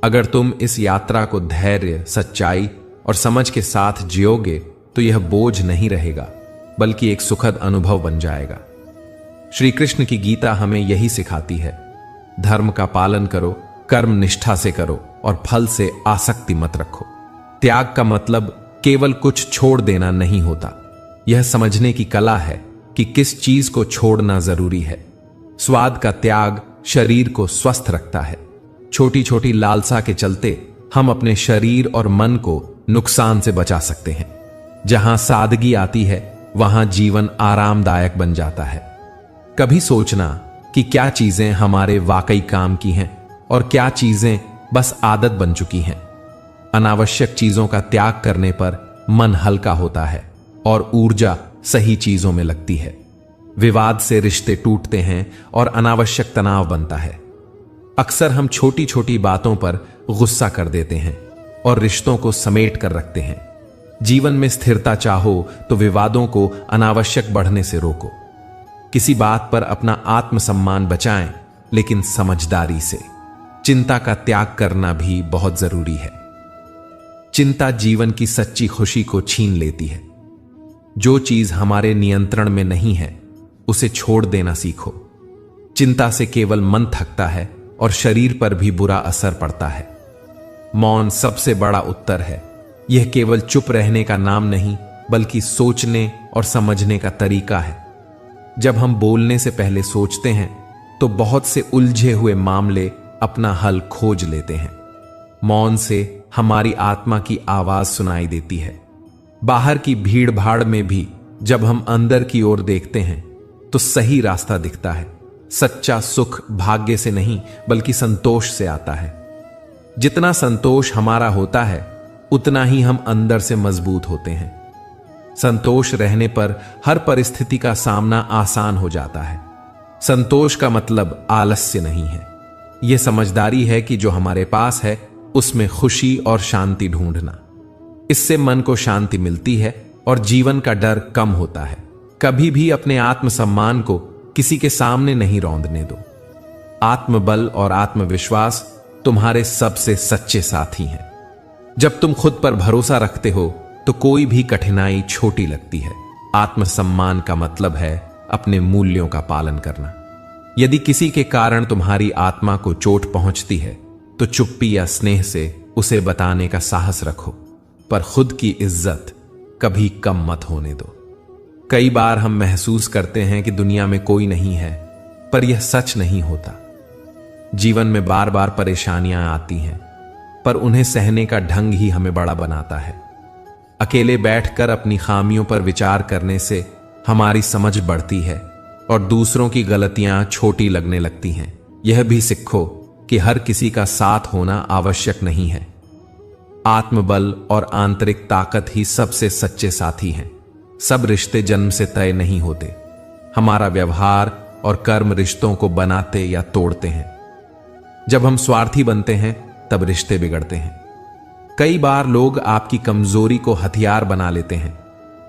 Speaker 1: अगर तुम इस यात्रा को धैर्य, सच्चाई और समझ के साथ जियोगे तो यह बोझ नहीं रहेगा, बल्कि एक सुखद अनुभव बन जाएगा। श्री कृष्ण की गीता हमें यही सिखाती है। धर्म का पालन करो, कर्म निष्ठा से करो और फल से आसक्ति मत रखो। त्याग का मतलब केवल कुछ छोड़ देना नहीं होता। यह समझने की कला है कि किस चीज को छोड़ना जरूरी है। स्वाद का त्याग शरीर को स्वस्थ रखता है। छोटी छोटी लालसा के चलते हम अपने शरीर और मन को नुकसान से बचा सकते हैं। जहां सादगी आती है वहां जीवन आरामदायक बन जाता है। कभी सोचना कि क्या चीजें हमारे वाकई काम की हैं और क्या चीजें बस आदत बन चुकी हैं। अनावश्यक चीजों का त्याग करने पर मन हल्का होता है और ऊर्जा सही चीजों में लगती है। विवाद से रिश्ते टूटते हैं और अनावश्यक तनाव बनता है। अक्सर हम छोटी छोटी बातों पर गुस्सा कर देते हैं और रिश्तों को समेट कर रखते हैं। जीवन में स्थिरता चाहो तो विवादों को अनावश्यक बढ़ने से रोको। किसी बात पर अपना आत्मसम्मान बचाएं, लेकिन समझदारी से। चिंता का त्याग करना भी बहुत जरूरी है। चिंता जीवन की सच्ची खुशी को छीन लेती है। जो चीज हमारे नियंत्रण में नहीं है उसे छोड़ देना सीखो। चिंता से केवल मन थकता है और शरीर पर भी बुरा असर पड़ता है। मौन सबसे बड़ा उत्तर है। यह केवल चुप रहने का नाम नहीं, बल्कि सोचने और समझने का तरीका है। जब हम बोलने से पहले सोचते हैं तो बहुत से उलझे हुए मामले अपना हल खोज लेते हैं। मौन से हमारी आत्मा की आवाज सुनाई देती है। बाहर की भीड़ भाड़ में भी जब हम अंदर की ओर देखते हैं तो सही रास्ता दिखता है। सच्चा सुख भाग्य से नहीं बल्कि संतोष से आता है। जितना संतोष हमारा होता है उतना ही हम अंदर से मजबूत होते हैं। संतोष रहने पर हर परिस्थिति का सामना आसान हो जाता है। संतोष का मतलब आलस्य नहीं है, यह समझदारी है कि जो हमारे पास है उसमें खुशी और शांति ढूंढना। इससे मन को शांति मिलती है और जीवन का डर कम होता है। कभी भी अपने आत्मसम्मान को किसी के सामने नहीं रौंदने दो। आत्मबल और आत्मविश्वास तुम्हारे सबसे सच्चे साथी हैं। जब तुम खुद पर भरोसा रखते हो तो कोई भी कठिनाई छोटी लगती है। आत्मसम्मान का मतलब है अपने मूल्यों का पालन करना। यदि किसी के कारण तुम्हारी आत्मा को चोट पहुंचती है तो चुप्पी या स्नेह से उसे बताने का साहस रखो, पर खुद की इज्जत कभी कम मत होने दो। कई बार हम महसूस करते हैं कि दुनिया में कोई नहीं है, पर यह सच नहीं होता। जीवन में बार बार परेशानियां आती हैं, पर उन्हें सहने का ढंग ही हमें बड़ा बनाता है। अकेले बैठकर अपनी खामियों पर विचार करने से हमारी समझ बढ़ती है और दूसरों की गलतियां छोटी लगने लगती हैं। यह भी सीखो कि हर किसी का साथ होना आवश्यक नहीं है। आत्मबल और आंतरिक ताकत ही सबसे सच्चे साथी हैं। सब रिश्ते जन्म से तय नहीं होते। हमारा व्यवहार और कर्म रिश्तों को बनाते या तोड़ते हैं। जब हम स्वार्थी बनते हैं तब रिश्ते बिगड़ते हैं। कई बार लोग आपकी कमजोरी को हथियार बना लेते हैं,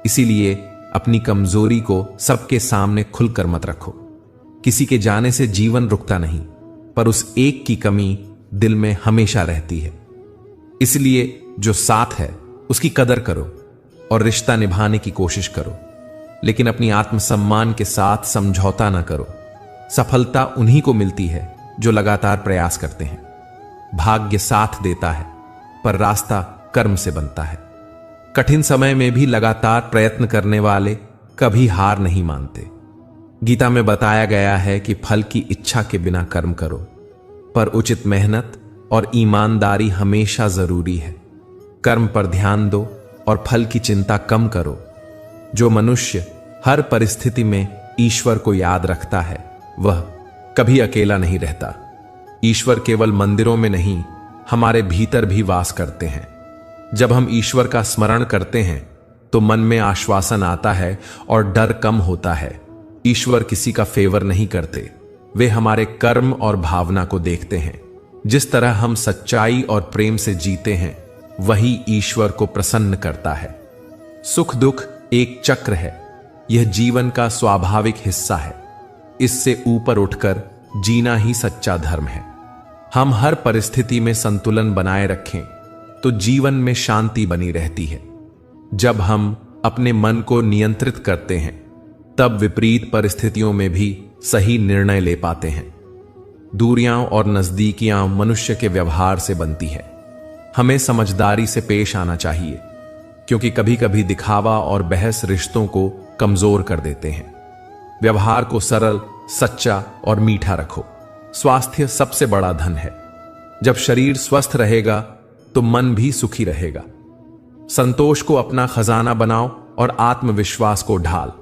Speaker 1: इसीलिए अपनी कमजोरी को सबके सामने खुलकर मत रखो। किसी के जाने से जीवन रुकता नहीं, पर उस एक की कमी दिल में हमेशा रहती है। इसलिए जो साथ है उसकी कदर करो और रिश्ता निभाने की कोशिश करो, लेकिन अपनी आत्मसम्मान के साथ समझौता ना करो। सफलता उन्हीं को मिलती है जो लगातार प्रयास करते हैं। भाग्य साथ देता है, पर रास्ता कर्म से बनता है। कठिन समय में भी लगातार प्रयत्न करने वाले कभी हार नहीं मानते। गीता में बताया गया है कि फल की इच्छा के बिना कर्म करो, पर उचित मेहनत और ईमानदारी हमेशा जरूरी है। कर्म पर ध्यान दो और फल की चिंता कम करो। जो मनुष्य हर परिस्थिति में ईश्वर को याद रखता है वह कभी अकेला नहीं रहता। ईश्वर केवल मंदिरों में नहीं, हमारे भीतर भी वास करते हैं। जब हम ईश्वर का स्मरण करते हैं तो मन में आश्वासन आता है और डर कम होता है। ईश्वर किसी का फेवर नहीं करते, वे हमारे कर्म और भावना को देखते हैं। जिस तरह हम सच्चाई और प्रेम से जीते हैं वही ईश्वर को प्रसन्न करता है। सुख दुख एक चक्र है, यह जीवन का स्वाभाविक हिस्सा है। इससे ऊपर उठकर जीना ही सच्चा धर्म है। हम हर परिस्थिति में संतुलन बनाए रखें तो जीवन में शांति बनी रहती है। जब हम अपने मन को नियंत्रित करते हैं तब विपरीत परिस्थितियों में भी सही निर्णय ले पाते हैं। दूरियां और नजदीकियां मनुष्य के व्यवहार से बनती है। हमें समझदारी से पेश आना चाहिए, क्योंकि कभी कभी दिखावा और बहस रिश्तों को कमजोर कर देते हैं। व्यवहार को सरल, सच्चा और मीठा रखो। स्वास्थ्य सबसे बड़ा धन है। जब शरीर स्वस्थ रहेगा तो मन भी सुखी रहेगा। संतोष को अपना खजाना बनाओ और आत्मविश्वास को ढाल।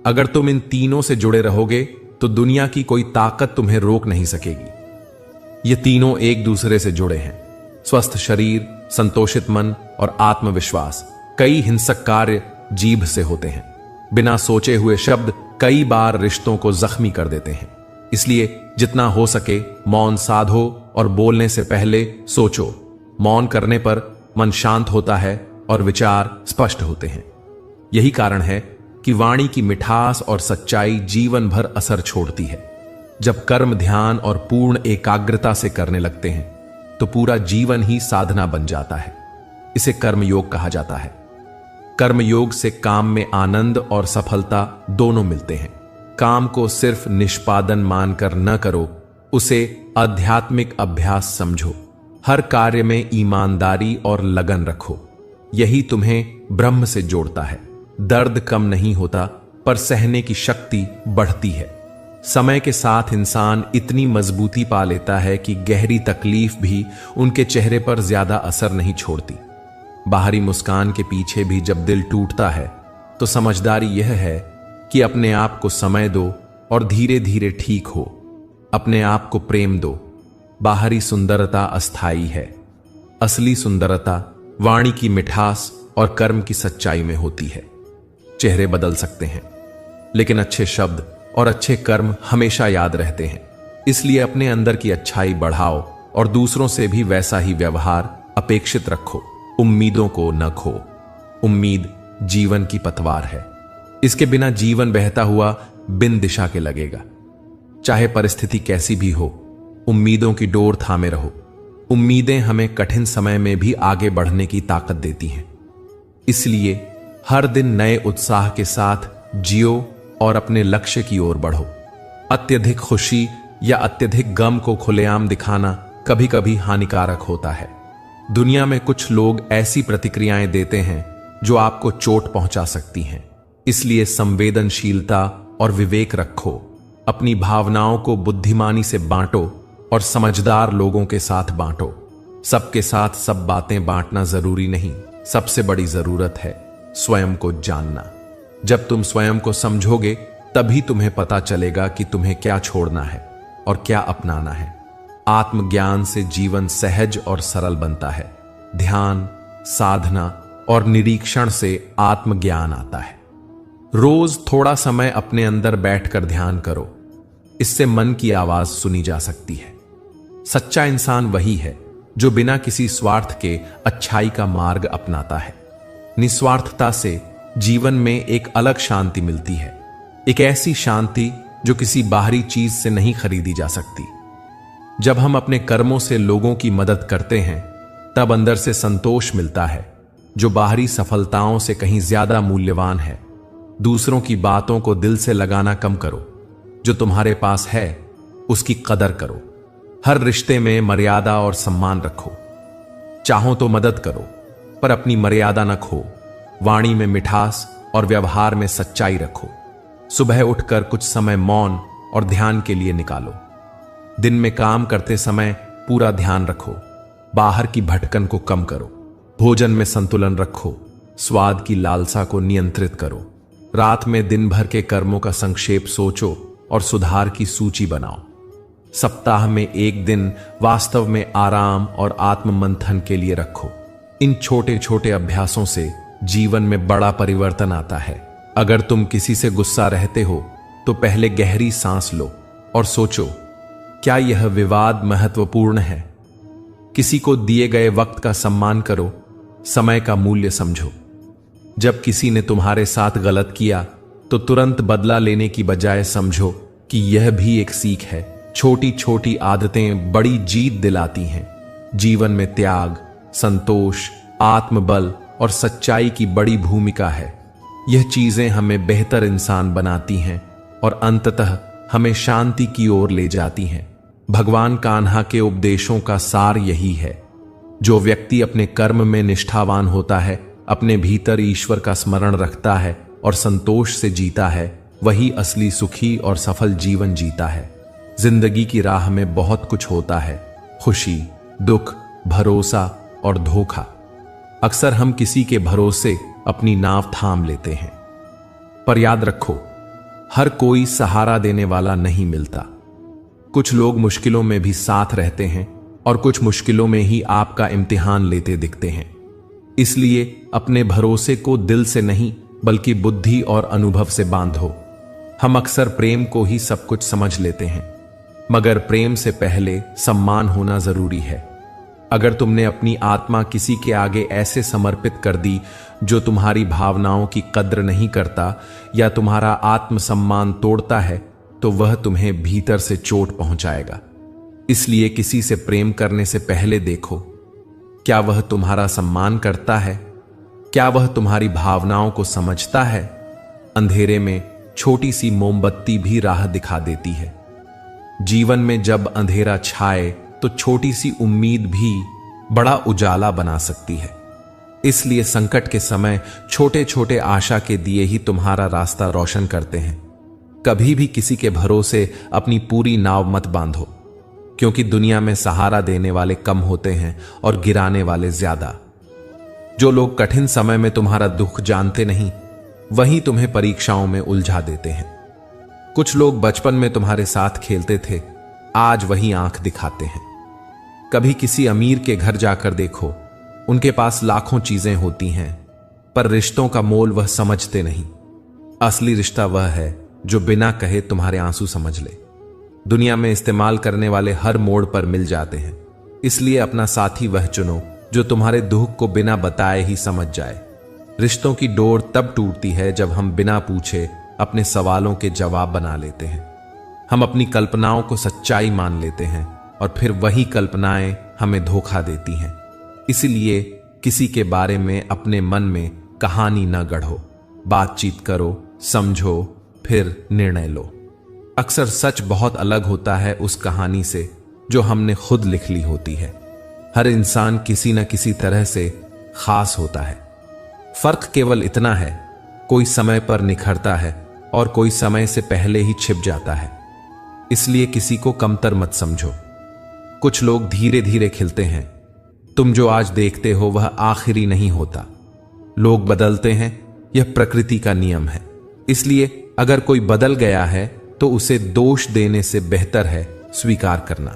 Speaker 1: अगर तुम इन तीनों से जुड़े रहोगे तो दुनिया की कोई ताकत तुम्हें रोक नहीं सकेगी। ये तीनों एक दूसरे से जुड़े हैं। स्वस्थ शरीर, संतोषित मन और आत्मविश्वास। कई हिंसक कार्य जीभ से होते हैं। बिना सोचे हुए शब्द कई बार रिश्तों को जख्मी कर देते हैं। इसलिए जितना हो सके मौन साधो और बोलने से पहले सोचो। मौन करने पर मन शांत होता है और विचार स्पष्ट होते हैं। यही कारण है कि वाणी की मिठास और सच्चाई जीवन भर असर छोड़ती है। जब कर्म, ध्यान और पूर्ण एकाग्रता से करने लगते हैं तो पूरा जीवन ही साधना बन जाता है। इसे कर्म योग कहा जाता है। कर्म योग से काम में आनंद और सफलता दोनों मिलते हैं। काम को सिर्फ निष्पादन मानकर न करो, उसे आध्यात्मिक अभ्यास समझो। हर कार्य में ईमानदारी और लगन रखो। यही तुम्हें ब्रह्म से जोड़ता है। दर्द कम नहीं होता, पर सहने की शक्ति बढ़ती है। समय के साथ इंसान इतनी मजबूती पा लेता है कि गहरी तकलीफ भी उनके चेहरे पर ज्यादा असर नहीं छोड़ती। बाहरी मुस्कान के पीछे भी जब दिल टूटता है तो समझदारी यह है कि अपने आप को समय दो और धीरे धीरे ठीक हो। अपने आप को प्रेम दो। बाहरी सुंदरता अस्थाई है, असली सुंदरता वाणी की मिठास और कर्म की सच्चाई में होती है। चेहरे बदल सकते हैं, लेकिन अच्छे शब्द और अच्छे कर्म हमेशा याद रहते हैं। इसलिए अपने अंदर की अच्छाई बढ़ाओ और दूसरों से भी वैसा ही व्यवहार अपेक्षित रखो। उम्मीदों को न खो। उम्मीद जीवन की पतवार है। इसके बिना जीवन बहता हुआ बिन दिशा के लगेगा। चाहे परिस्थिति कैसी भी हो, उम्मीदों की डोर थामे रहो। उम्मीदें हमें कठिन समय में भी आगे बढ़ने की ताकत देती हैं। इसलिए हर दिन नए उत्साह के साथ जियो और अपने लक्ष्य की ओर बढ़ो। अत्यधिक खुशी या अत्यधिक गम को खुलेआम दिखाना कभी कभी हानिकारक होता है। दुनिया में कुछ लोग ऐसी प्रतिक्रियाएं देते हैं जो आपको चोट पहुंचा सकती हैं। इसलिए संवेदनशीलता और विवेक रखो। अपनी भावनाओं को बुद्धिमानी से बांटो और समझदार लोगों के साथ बांटो। सबके साथ सब बातें बांटना जरूरी नहीं। सबसे बड़ी जरूरत है स्वयं को जानना। जब तुम स्वयं को समझोगे तभी तुम्हें पता चलेगा कि तुम्हें क्या छोड़ना है और क्या अपनाना है। आत्मज्ञान से जीवन सहज और सरल बनता है। ध्यान, साधना और निरीक्षण से आत्मज्ञान आता है। रोज थोड़ा समय अपने अंदर बैठकर ध्यान करो। इससे मन की आवाज सुनी जा सकती है। सच्चा इंसान वही है जो बिना किसी स्वार्थ के अच्छाई का मार्ग अपनाता है। निस्वार्थता से जीवन में एक अलग शांति मिलती है। एक ऐसी शांति जो किसी बाहरी चीज से नहीं खरीदी जा सकती। जब हम अपने कर्मों से लोगों की मदद करते हैं तब अंदर से संतोष मिलता है जो बाहरी सफलताओं से कहीं ज्यादा मूल्यवान है। दूसरों की बातों को दिल से लगाना कम करो। जो तुम्हारे पास है उसकी कदर करो। हर रिश्ते में मर्यादा और सम्मान रखो। चाहो तो मदद करो, पर अपनी मर्यादा न खो। वाणी में मिठास और व्यवहार में सच्चाई रखो। सुबह उठकर कुछ समय मौन और ध्यान के लिए निकालो। दिन में काम करते समय पूरा ध्यान रखो। बाहर की भटकन को कम करो। भोजन में संतुलन रखो। स्वाद की लालसा को नियंत्रित करो। रात में दिन भर के कर्मों का संक्षेप सोचो और सुधार की सूची बनाओ। सप्ताह में एक दिन वास्तव में आराम और आत्म मंथन के लिए रखो। इन छोटे छोटे अभ्यासों से जीवन में बड़ा परिवर्तन आता है। अगर तुम किसी से गुस्सा रहते हो तो पहले गहरी सांस लो और सोचो, क्या यह विवाद महत्वपूर्ण है? किसी को दिए गए वक्त का सम्मान करो। समय का मूल्य समझो। जब किसी ने तुम्हारे साथ गलत किया तो तुरंत बदला लेने की बजाय समझो कि यह भी एक सीख है। छोटी छोटी आदतें बड़ी जीत दिलाती हैं। जीवन में त्याग, संतोष, आत्मबल और सच्चाई की बड़ी भूमिका है। यह चीजें हमें बेहतर इंसान बनाती हैं और अंततः हमें शांति की ओर ले जाती हैं। भगवान कान्हा के उपदेशों का सार यही है। जो व्यक्ति अपने कर्म में निष्ठावान होता है, अपने भीतर ईश्वर का स्मरण रखता है और संतोष से जीता है, वही असली सुखी और सफल जीवन जीता है। जिंदगी की राह में बहुत कुछ होता है। खुशी, दुख, भरोसा और धोखा। अक्सर हम किसी के भरोसे अपनी नाव थाम लेते हैं, पर याद रखो, हर कोई सहारा देने वाला नहीं मिलता। कुछ लोग मुश्किलों में भी साथ रहते हैं और कुछ मुश्किलों में ही आपका इम्तिहान लेते दिखते हैं। इसलिए अपने भरोसे को दिल से नहीं बल्कि बुद्धि और अनुभव से बांधो। हम अक्सर प्रेम को ही सब कुछ समझ लेते हैं, मगर प्रेम से पहले सम्मान होना जरूरी है। अगर तुमने अपनी आत्मा किसी के आगे ऐसे समर्पित कर दी जो तुम्हारी भावनाओं की कद्र नहीं करता या तुम्हारा आत्मसम्मान तोड़ता है, तो वह तुम्हें भीतर से चोट पहुंचाएगा। इसलिए किसी से प्रेम करने से पहले देखो, क्या वह तुम्हारा सम्मान करता है? क्या वह तुम्हारी भावनाओं को समझता है? अंधेरे में छोटी सी मोमबत्ती भी राह दिखा देती है। जीवन में जब अंधेरा छाए तो छोटी सी उम्मीद भी बड़ा उजाला बना सकती है। इसलिए संकट के समय छोटे छोटे आशा के दिए ही तुम्हारा रास्ता रोशन करते हैं। कभी भी किसी के भरोसे अपनी पूरी नाव मत बांधो, क्योंकि दुनिया में सहारा देने वाले कम होते हैं और गिराने वाले ज्यादा। जो लोग कठिन समय में तुम्हारा दुख जानते नहीं, वही तुम्हें परीक्षाओं में उलझा देते हैं। कुछ लोग बचपन में तुम्हारे साथ खेलते थे, आज वही आंख दिखाते हैं। कभी किसी अमीर के घर जाकर देखो, उनके पास लाखों चीजें होती हैं, पर रिश्तों का मोल वह समझते नहीं। असली रिश्ता वह है जो बिना कहे तुम्हारे आंसू समझ ले। दुनिया में इस्तेमाल करने वाले हर मोड़ पर मिल जाते हैं, इसलिए अपना साथी वह चुनो जो तुम्हारे दुख को बिना बताए ही समझ जाए। रिश्तों की डोर तब टूटती है जब हम बिना पूछे अपने सवालों के जवाब बना लेते हैं। हम अपनी कल्पनाओं को सच्चाई मान लेते हैं और फिर वही कल्पनाएं हमें धोखा देती हैं। इसीलिए किसी के बारे में अपने मन में कहानी न गढ़ो, बातचीत करो, समझो, फिर निर्णय लो। अक्सर सच बहुत अलग होता है उस कहानी से जो हमने खुद लिख ली होती है। हर इंसान किसी न किसी तरह से खास होता है। फर्क केवल इतना है, कोई समय पर निखरता है और कोई समय से पहले ही छिप जाता है। इसलिए किसी को कमतर मत समझो। कुछ लोग धीरे धीरे खिलते हैं। तुम जो आज देखते हो वह आखिरी नहीं होता। लोग बदलते हैं, यह प्रकृति का नियम है। इसलिए अगर कोई बदल गया है तो उसे दोष देने से बेहतर है स्वीकार करना।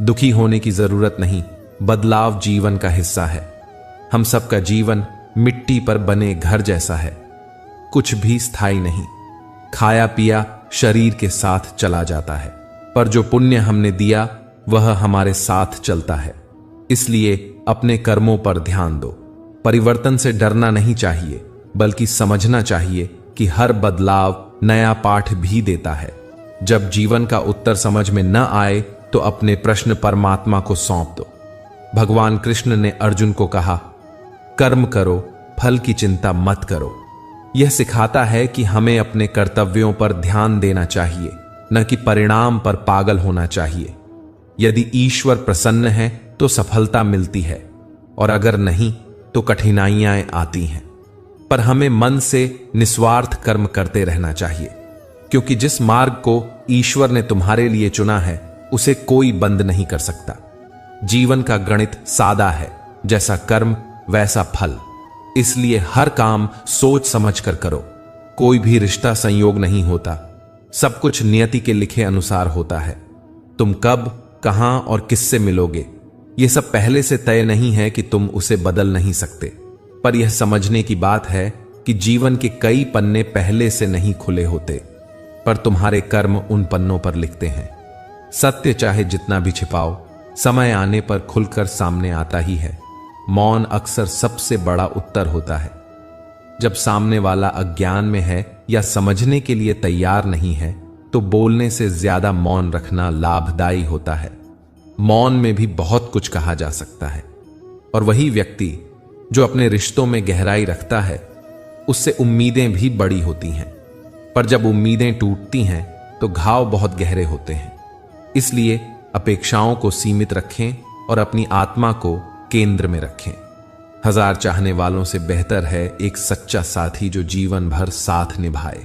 Speaker 1: दुखी होने की जरूरत नहीं, बदलाव जीवन का हिस्सा है। हम सबका जीवन मिट्टी पर बने घर जैसा है, कुछ भी स्थायी नहीं। खाया पिया शरीर के साथ चला जाता है, पर जो पुण्य हमने दिया वह हमारे साथ चलता है। इसलिए अपने कर्मों पर ध्यान दो। परिवर्तन से डरना नहीं चाहिए, बल्कि समझना चाहिए कि हर बदलाव नया पाठ भी देता है। जब जीवन का उत्तर समझ में न आए तो अपने प्रश्न परमात्मा को सौंप दो। भगवान कृष्ण ने अर्जुन को कहा, कर्म करो, फल की चिंता मत करो। यह सिखाता है कि हमें अपने कर्तव्यों पर ध्यान देना चाहिए, न कि परिणाम पर पागल होना चाहिए। यदि ईश्वर प्रसन्न है तो सफलता मिलती है, और अगर नहीं तो कठिनाइयां आती हैं। पर हमें मन से निस्वार्थ कर्म करते रहना चाहिए, क्योंकि जिस मार्ग को ईश्वर ने तुम्हारे लिए चुना है उसे कोई बंद नहीं कर सकता। जीवन का गणित सादा है, जैसा कर्म वैसा फल। इसलिए हर काम सोच समझ कर करो। कोई भी रिश्ता संयोग नहीं होता, सब कुछ नियति के लिखे अनुसार होता है। तुम कब, कहां और किससे मिलोगे, यह सब पहले से तय नहीं है कि तुम उसे बदल नहीं सकते। पर यह समझने की बात है कि जीवन के कई पन्ने पहले से नहीं खुले होते, पर तुम्हारे कर्म उन पन्नों पर लिखते हैं। सत्य चाहे जितना भी छिपाओ, समय आने पर खुलकर सामने आता ही है। मौन अक्सर सबसे बड़ा उत्तर होता है। जब सामने वाला अज्ञान में है या समझने के लिए तैयार नहीं है, तो बोलने से ज्यादा मौन रखना लाभदायी होता है। मौन में भी बहुत कुछ कहा जा सकता है, और वही व्यक्ति जो अपने रिश्तों में गहराई रखता है, उससे उम्मीदें भी बड़ी होती हैं। पर जब उम्मीदें टूटती हैं तो घाव बहुत गहरे होते हैं। इसलिए अपेक्षाओं को सीमित रखें और अपनी आत्मा को केंद्र में रखें। 1000 चाहने वालों से बेहतर है एक सच्चा साथी जो जीवन भर साथ निभाए।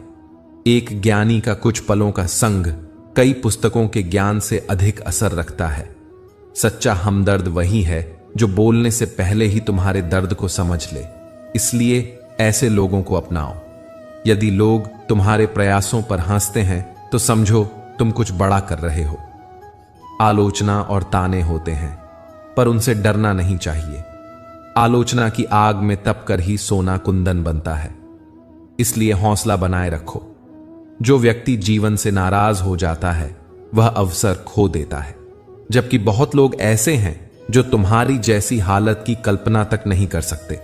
Speaker 1: एक ज्ञानी का कुछ पलों का संग कई पुस्तकों के ज्ञान से अधिक असर रखता है। सच्चा हमदर्द वही है जो बोलने से पहले ही तुम्हारे दर्द को समझ ले। इसलिए ऐसे लोगों को अपनाओ। यदि लोग तुम्हारे प्रयासों पर हंसते हैं तो समझो तुम कुछ बड़ा कर रहे हो। आलोचना और ताने होते हैं, पर उनसे डरना नहीं चाहिए। आलोचना की आग में तप कर ही सोना कुंदन बनता है। इसलिए हौसला बनाए रखो। जो व्यक्ति जीवन से नाराज हो जाता है वह अवसर खो देता है, जबकि बहुत लोग ऐसे हैं जो तुम्हारी जैसी हालत की कल्पना तक नहीं कर सकते।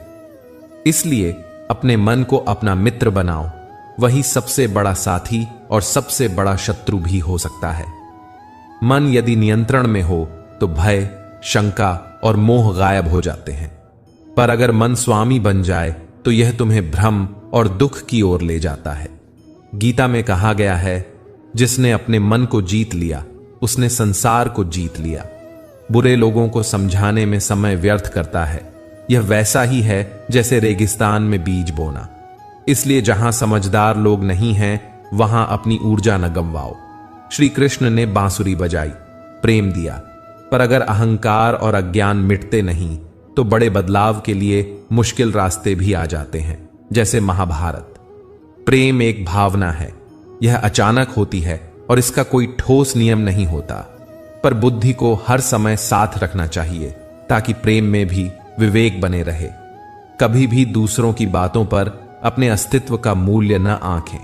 Speaker 1: इसलिए अपने मन को अपना मित्र बनाओ, वही सबसे बड़ा साथी और सबसे बड़ा शत्रु भी हो सकता है। मन यदि नियंत्रण में हो तो भय, शंका और मोह गायब हो जाते हैं। पर अगर मन स्वामी बन जाए तो यह तुम्हें भ्रम और दुख की ओर ले जाता है। गीता में कहा गया है, जिसने अपने मन को जीत लिया उसने संसार को जीत लिया। बुरे लोगों को समझाने में समय व्यर्थ करता है। यह वैसा ही है जैसे रेगिस्तान में बीज बोना। इसलिए जहां समझदार लोग नहीं हैं वहां अपनी ऊर्जा न गंवाओ। श्री कृष्ण ने बांसुरी बजाई, प्रेम दिया, पर अगर अहंकार और अज्ञान मिटते नहीं तो बड़े बदलाव के लिए मुश्किल रास्ते भी आ जाते हैं, जैसे महाभारत। प्रेम एक भावना है, यह अचानक होती है और इसका कोई ठोस नियम नहीं होता। पर बुद्धि को हर समय साथ रखना चाहिए ताकि प्रेम में भी विवेक बने रहे। कभी भी दूसरों की बातों पर अपने अस्तित्व का मूल्य न आंकें।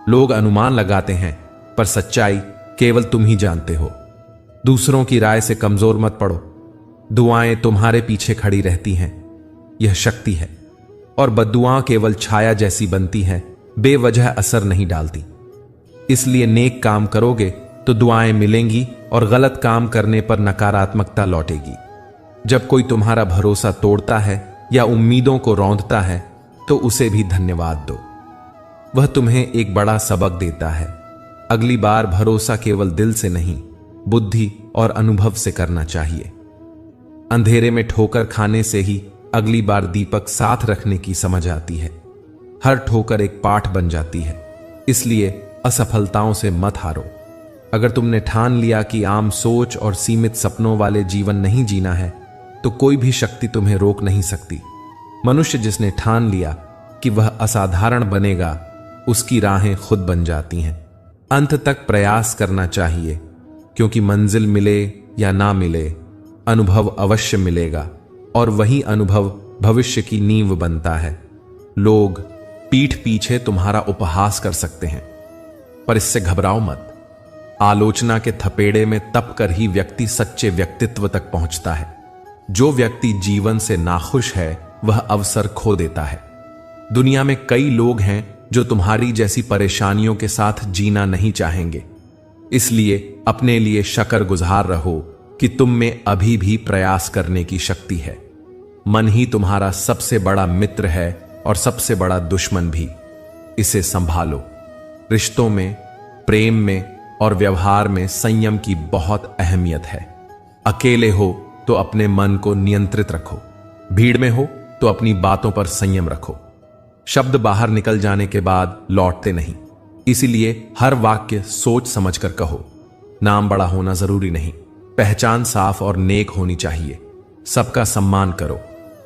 Speaker 1: लोग अनुमान लगाते हैं, पर सच्चाई केवल तुम ही जानते हो। दूसरों की राय से कमजोर मत पड़ो। दुआएं तुम्हारे पीछे खड़ी रहती हैं, यह शक्ति है। और बद्दुआएं केवल छाया जैसी बनती हैं, बेवजह असर नहीं डालती। इसलिए नेक काम करोगे तो दुआएं मिलेंगी और गलत काम करने पर नकारात्मकता लौटेगी। जब कोई तुम्हारा भरोसा तोड़ता है या उम्मीदों को रौंदता है तो उसे भी धन्यवाद दो। वह तुम्हें एक बड़ा सबक देता है। अगली बार भरोसा केवल दिल से नहीं, बुद्धि और अनुभव से करना चाहिए। अंधेरे में ठोकर खाने से ही अगली बार दीपक साथ रखने की समझ आती है। हर ठोकर एक पाठ बन जाती है। इसलिए असफलताओं से मत हारो। अगर तुमने ठान लिया कि आम सोच और सीमित सपनों वाले जीवन नहीं जीना है, तो कोई भी शक्ति तुम्हें रोक नहीं सकती। मनुष्य जिसने ठान लिया कि वह असाधारण बनेगा, उसकी राहें खुद बन जाती हैं। अंत तक प्रयास करना चाहिए, क्योंकि मंजिल मिले या ना मिले, अनुभव अवश्य मिलेगा और वही अनुभव भविष्य की नींव बनता है। लोग पीठ पीछे तुम्हारा उपहास कर सकते हैं, पर इससे घबराओ मत। आलोचना के थपेड़े में तप कर ही व्यक्ति सच्चे व्यक्तित्व तक पहुंचता है। जो व्यक्ति जीवन से नाखुश है वह अवसर खो देता है। दुनिया में कई लोग हैं जो तुम्हारी जैसी परेशानियों के साथ जीना नहीं चाहेंगे। इसलिए अपने लिए शकरगुजार रहो कि तुम में अभी भी प्रयास करने की शक्ति है। मन ही तुम्हारा सबसे बड़ा मित्र है और सबसे बड़ा दुश्मन भी। इसे संभालो। रिश्तों में, प्रेम में और व्यवहार में संयम की बहुत अहमियत है। अकेले हो तो अपने मन को नियंत्रित रखो। भीड़ में हो तो अपनी बातों पर संयम रखो। शब्द बाहर निकल जाने के बाद लौटते नहीं, इसीलिए हर वाक्य सोच समझकर कहो। नाम बड़ा होना जरूरी नहीं, पहचान साफ और नेक होनी चाहिए। सबका सम्मान करो,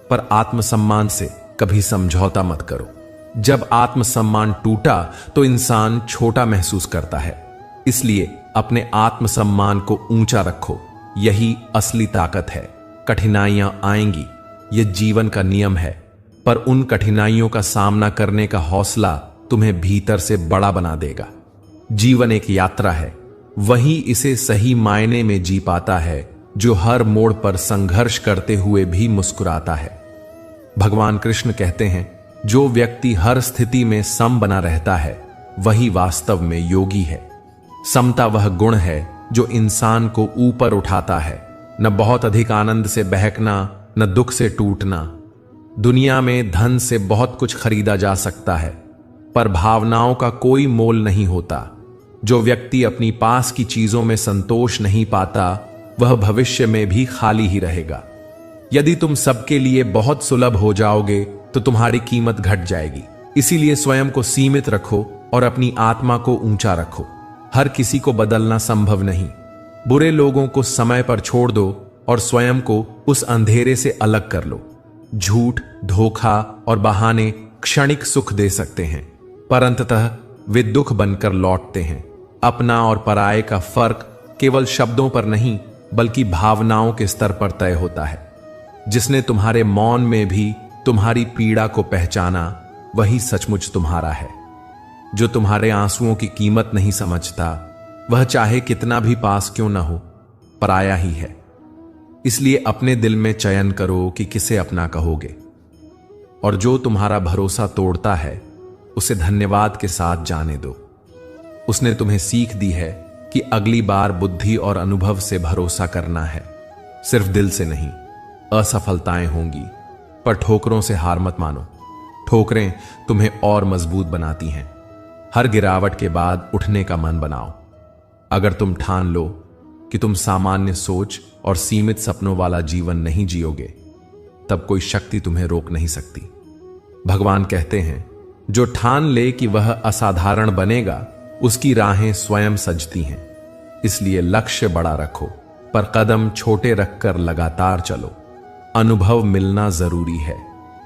Speaker 1: पर आत्मसम्मान से कभी समझौता मत करो। जब आत्मसम्मान टूटा तो इंसान छोटा महसूस करता है। इसलिए अपने आत्मसम्मान को ऊंचा रखो, यही असली ताकत है। कठिनाइयां आएंगी, यह जीवन का नियम है, पर उन कठिनाइयों का सामना करने का हौसला तुम्हें भीतर से बड़ा बना देगा। जीवन एक यात्रा है, वही इसे सही मायने में जी पाता है जो हर मोड़ पर संघर्ष करते हुए भी मुस्कुराता है। भगवान कृष्ण कहते हैं, जो व्यक्ति हर स्थिति में सम बना रहता है वही वास्तव में योगी है। समता वह गुण है जो इंसान को ऊपर उठाता है। न बहुत अधिक आनंद से बहकना, न दुख से टूटना। दुनिया में धन से बहुत कुछ खरीदा जा सकता है, पर भावनाओं का कोई मोल नहीं होता। जो व्यक्ति अपनी पास की चीजों में संतोष नहीं पाता, वह भविष्य में भी खाली ही रहेगा। यदि तुम सबके लिए बहुत सुलभ हो जाओगे तो तुम्हारी कीमत घट जाएगी। इसीलिए स्वयं को सीमित रखो और अपनी आत्मा को ऊंचा रखो। हर किसी को बदलना संभव नहीं। बुरे लोगों को समय पर छोड़ दो और स्वयं को उस अंधेरे से अलग कर लो। झूठ, धोखा और बहाने क्षणिक सुख दे सकते हैं, पर अंततः वे दुख बनकर लौटते हैं। अपना और पराये का फर्क केवल शब्दों पर नहीं, बल्कि भावनाओं के स्तर पर तय होता है। जिसने तुम्हारे मौन में भी तुम्हारी पीड़ा को पहचाना, वही सचमुच तुम्हारा है। जो तुम्हारे आंसुओं की कीमत नहीं समझता, वह चाहे कितना भी पास क्यों ना हो, पराया ही है। इसलिए अपने दिल में चयन करो कि किसे अपना कहोगे। और जो तुम्हारा भरोसा तोड़ता है, उसे धन्यवाद के साथ जाने दो। उसने तुम्हें सीख दी है कि अगली बार बुद्धि और अनुभव से भरोसा करना है, सिर्फ दिल से नहीं। असफलताएं होंगी, पर ठोकरों से हार मत मानो। ठोकरें तुम्हें और मजबूत बनाती हैं। हर गिरावट के बाद उठने का मन बनाओ। अगर तुम ठान लो कि तुम सामान्य सोच और सीमित सपनों वाला जीवन नहीं जियोगे, तब कोई शक्ति तुम्हें रोक नहीं सकती। भगवान कहते हैं, जो ठान ले कि वह असाधारण बनेगा, उसकी राहें स्वयं सजती हैं। इसलिए लक्ष्य बड़ा रखो, पर कदम छोटे रखकर लगातार चलो। अनुभव मिलना जरूरी है।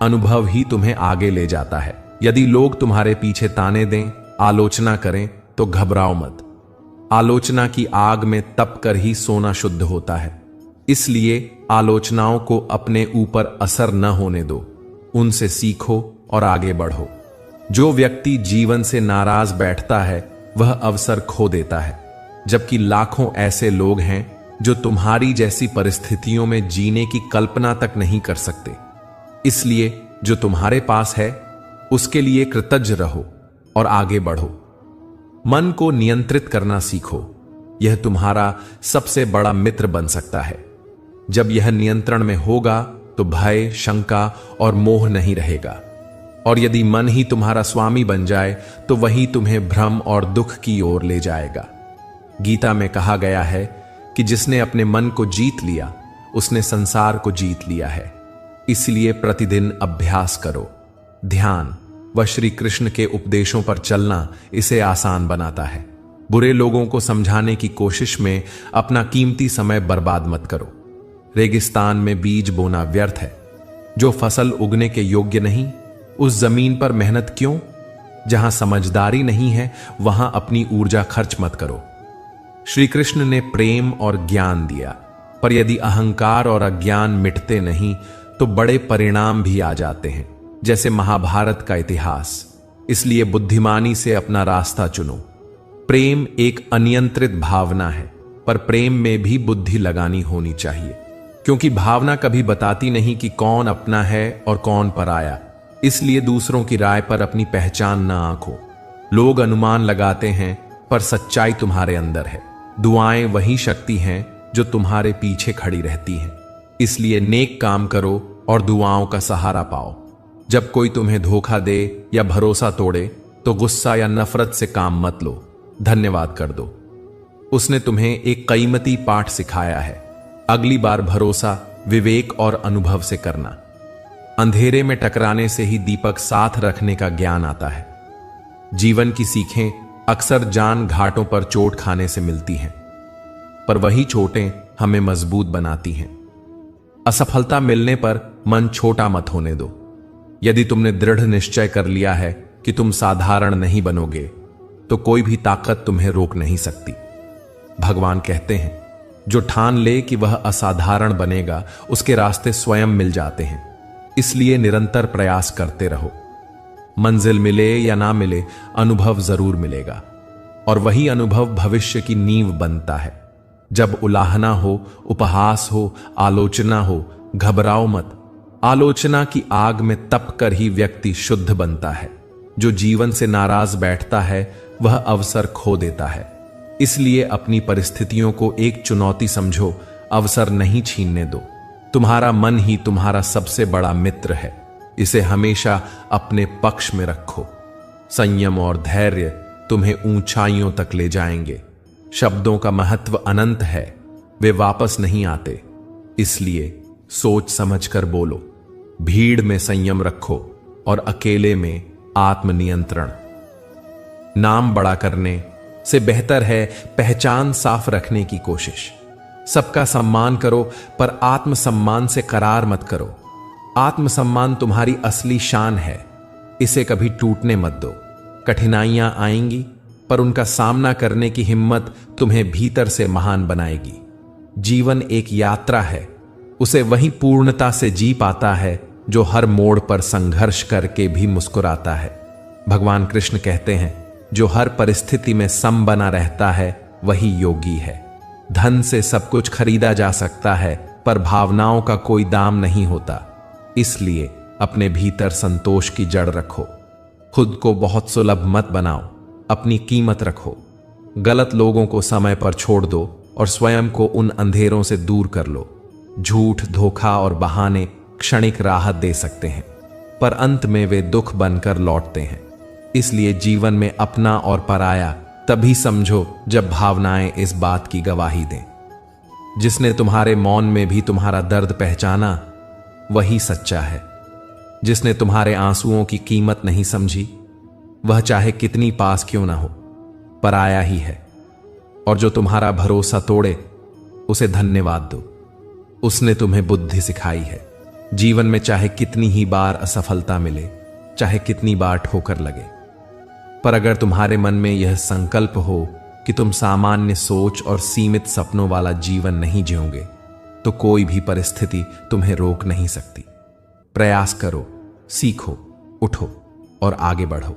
Speaker 1: अनुभव ही तुम्हें आगे ले जाता है। यदि लोग तुम्हारे पीछे ताने दें, आलोचना करें, तो घबराओ मत। आलोचना की आग में तप कर ही सोना शुद्ध होता है। इसलिए आलोचनाओं को अपने ऊपर असर न होने दो, उनसे सीखो और आगे बढ़ो। जो व्यक्ति जीवन से नाराज बैठता है वह अवसर खो देता है, जबकि लाखों ऐसे लोग हैं जो तुम्हारी जैसी परिस्थितियों में जीने की कल्पना तक नहीं कर सकते। इसलिए जो तुम्हारे पास है उसके लिए कृतज्ञ रहो और आगे बढ़ो। मन को नियंत्रित करना सीखो, यह तुम्हारा सबसे बड़ा मित्र बन सकता है। जब यह नियंत्रण में होगा तो भय, शंका और मोह नहीं रहेगा। और यदि मन ही तुम्हारा स्वामी बन जाए तो वही तुम्हें भ्रम और दुख की ओर ले जाएगा। गीता में कहा गया है कि जिसने अपने मन को जीत लिया उसने संसार को जीत लिया है। इसलिए प्रतिदिन अभ्यास करो। ध्यान व श्री कृष्ण के उपदेशों पर चलना इसे आसान बनाता है। बुरे लोगों को समझाने की कोशिश में अपना कीमती समय बर्बाद मत करो। रेगिस्तान में बीज बोना व्यर्थ है। जो फसल उगने के योग्य नहीं, उस जमीन पर मेहनत क्यों? जहां समझदारी नहीं है वहां अपनी ऊर्जा खर्च मत करो। श्री कृष्ण ने प्रेम और ज्ञान दिया, पर यदि अहंकार और अज्ञान मिटते नहीं तो बड़े परिणाम भी आ जाते हैं, जैसे महाभारत का इतिहास। इसलिए बुद्धिमानी से अपना रास्ता चुनो। प्रेम एक अनियंत्रित भावना है, पर प्रेम में भी बुद्धि लगानी होनी चाहिए, क्योंकि भावना कभी बताती नहीं कि कौन अपना है और कौन पराया। इसलिए दूसरों की राय पर अपनी पहचान न आंको। लोग अनुमान लगाते हैं, पर सच्चाई तुम्हारे अंदर है। दुआएं वही शक्ति हैं जो तुम्हारे पीछे खड़ी रहती हैं। इसलिए नेक काम करो और दुआओं का सहारा पाओ। जब कोई तुम्हें धोखा दे या भरोसा तोड़े तो गुस्सा या नफरत से काम मत लो, धन्यवाद कर दो। उसने तुम्हें एक कीमती पाठ सिखाया है। अगली बार भरोसा विवेक और अनुभव से करना। अंधेरे में टकराने से ही दीपक साथ रखने का ज्ञान आता है। जीवन की सीखें अक्सर जान घाटों पर चोट खाने से मिलती हैं, पर वही चोटें हमें मजबूत बनाती हैं। असफलता मिलने पर मन छोटा मत होने दो। यदि तुमने दृढ़ निश्चय कर लिया है कि तुम साधारण नहीं बनोगे, तो कोई भी ताकत तुम्हें रोक नहीं सकती। भगवान कहते हैं, जो ठान ले कि वह असाधारण बनेगा, उसके रास्ते स्वयं मिल जाते हैं। इसलिए निरंतर प्रयास करते रहो। मंजिल मिले या ना मिले, अनुभव जरूर मिलेगा, और वही अनुभव भविष्य की नींव बनता है। जब उलाहना हो, उपहास हो, आलोचना हो, घबराओ मत। आलोचना की आग में तप कर ही व्यक्ति शुद्ध बनता है। जो जीवन से नाराज बैठता है वह अवसर खो देता है। इसलिए अपनी परिस्थितियों को एक चुनौती समझो, अवसर नहीं छीनने दो। तुम्हारा मन ही तुम्हारा सबसे बड़ा मित्र है। इसे हमेशा अपने पक्ष में रखो। संयम और धैर्य तुम्हें ऊंचाइयों तक ले जाएंगे। शब्दों का महत्व अनंत है, वे वापस नहीं आते। इसलिए सोच समझकर बोलो। भीड़ में संयम रखो और अकेले में आत्मनियंत्रण। नाम बड़ा करने से बेहतर है पहचान साफ रखने की कोशिश। सबका सम्मान करो, पर आत्मसम्मान से करार मत करो। आत्मसम्मान तुम्हारी असली शान है, इसे कभी टूटने मत दो। कठिनाइयां आएंगी, पर उनका सामना करने की हिम्मत तुम्हें भीतर से महान बनाएगी। जीवन एक यात्रा है, उसे वही पूर्णता से जी पाता है जो हर मोड़ पर संघर्ष करके भी मुस्कुराता है। भगवान कृष्ण कहते हैं, जो हर परिस्थिति में सम बना रहता है वही योगी है। धन से सब कुछ खरीदा जा सकता है, पर भावनाओं का कोई दाम नहीं होता। इसलिए अपने भीतर संतोष की जड़ रखो। खुद को बहुत सुलभ मत बनाओ, अपनी कीमत रखो। गलत लोगों को समय पर छोड़ दो और स्वयं को उन अंधेरों से दूर कर लो। झूठ, धोखा और बहाने क्षणिक राहत दे सकते हैं, पर अंत में वे दुख बनकर लौटते हैं। इसलिए जीवन में अपना और पराया तभी समझो जब भावनाएं इस बात की गवाही दें। जिसने तुम्हारे मौन में भी तुम्हारा दर्द पहचाना वही सच्चा है। जिसने तुम्हारे आंसुओं की कीमत नहीं समझी, वह चाहे कितनी पास क्यों ना हो, पराया ही है। और जो तुम्हारा भरोसा तोड़े, उसे धन्यवाद दो। उसने तुम्हें बुद्धि सिखाई है। जीवन में चाहे कितनी ही बार असफलता मिले, चाहे कितनी बार ठोकर लगे, पर अगर तुम्हारे मन में यह संकल्प हो कि तुम सामान्य सोच और सीमित सपनों वाला जीवन नहीं जियोगे, तो कोई भी परिस्थिति तुम्हें रोक नहीं सकती। प्रयास करो, सीखो, उठो और आगे बढ़ो।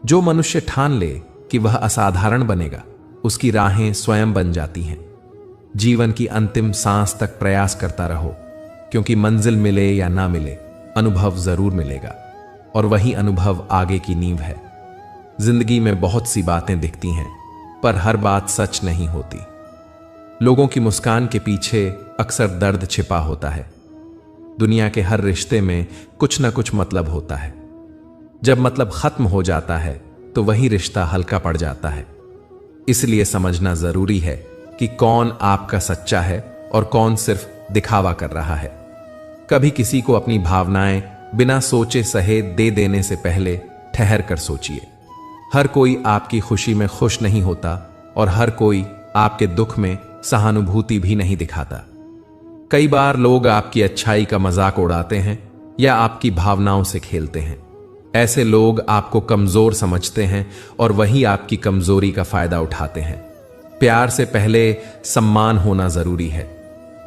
Speaker 1: जो मनुष्य ठान ले कि वह असाधारण बनेगा, उसकी राहें स्वयं बन जाती हैं। जीवन की अंतिम सांस तक प्रयास करता रहो, क्योंकि मंजिल मिले या ना मिले, अनुभव जरूर मिलेगा और वही अनुभव आगे की नींव है। जिंदगी में बहुत सी बातें दिखती हैं, पर हर बात सच नहीं होती। लोगों की मुस्कान के पीछे अक्सर दर्द छिपा होता है। दुनिया के हर रिश्ते में कुछ न कुछ मतलब होता है। जब मतलब खत्म हो जाता है तो वही रिश्ता हल्का पड़ जाता है। इसलिए समझना जरूरी है कि कौन आपका सच्चा है और कौन सिर्फ दिखावा कर रहा है। कभी किसी को अपनी भावनाएं बिना सोचे सहे दे देने से पहले ठहर कर सोचिए। हर कोई आपकी खुशी में खुश नहीं होता और हर कोई आपके दुख में सहानुभूति भी नहीं दिखाता। कई बार लोग आपकी अच्छाई का मजाक उड़ाते हैं या आपकी भावनाओं से खेलते हैं। ऐसे लोग आपको कमजोर समझते हैं और वही आपकी कमजोरी का फायदा उठाते हैं। प्यार से पहले सम्मान होना जरूरी है।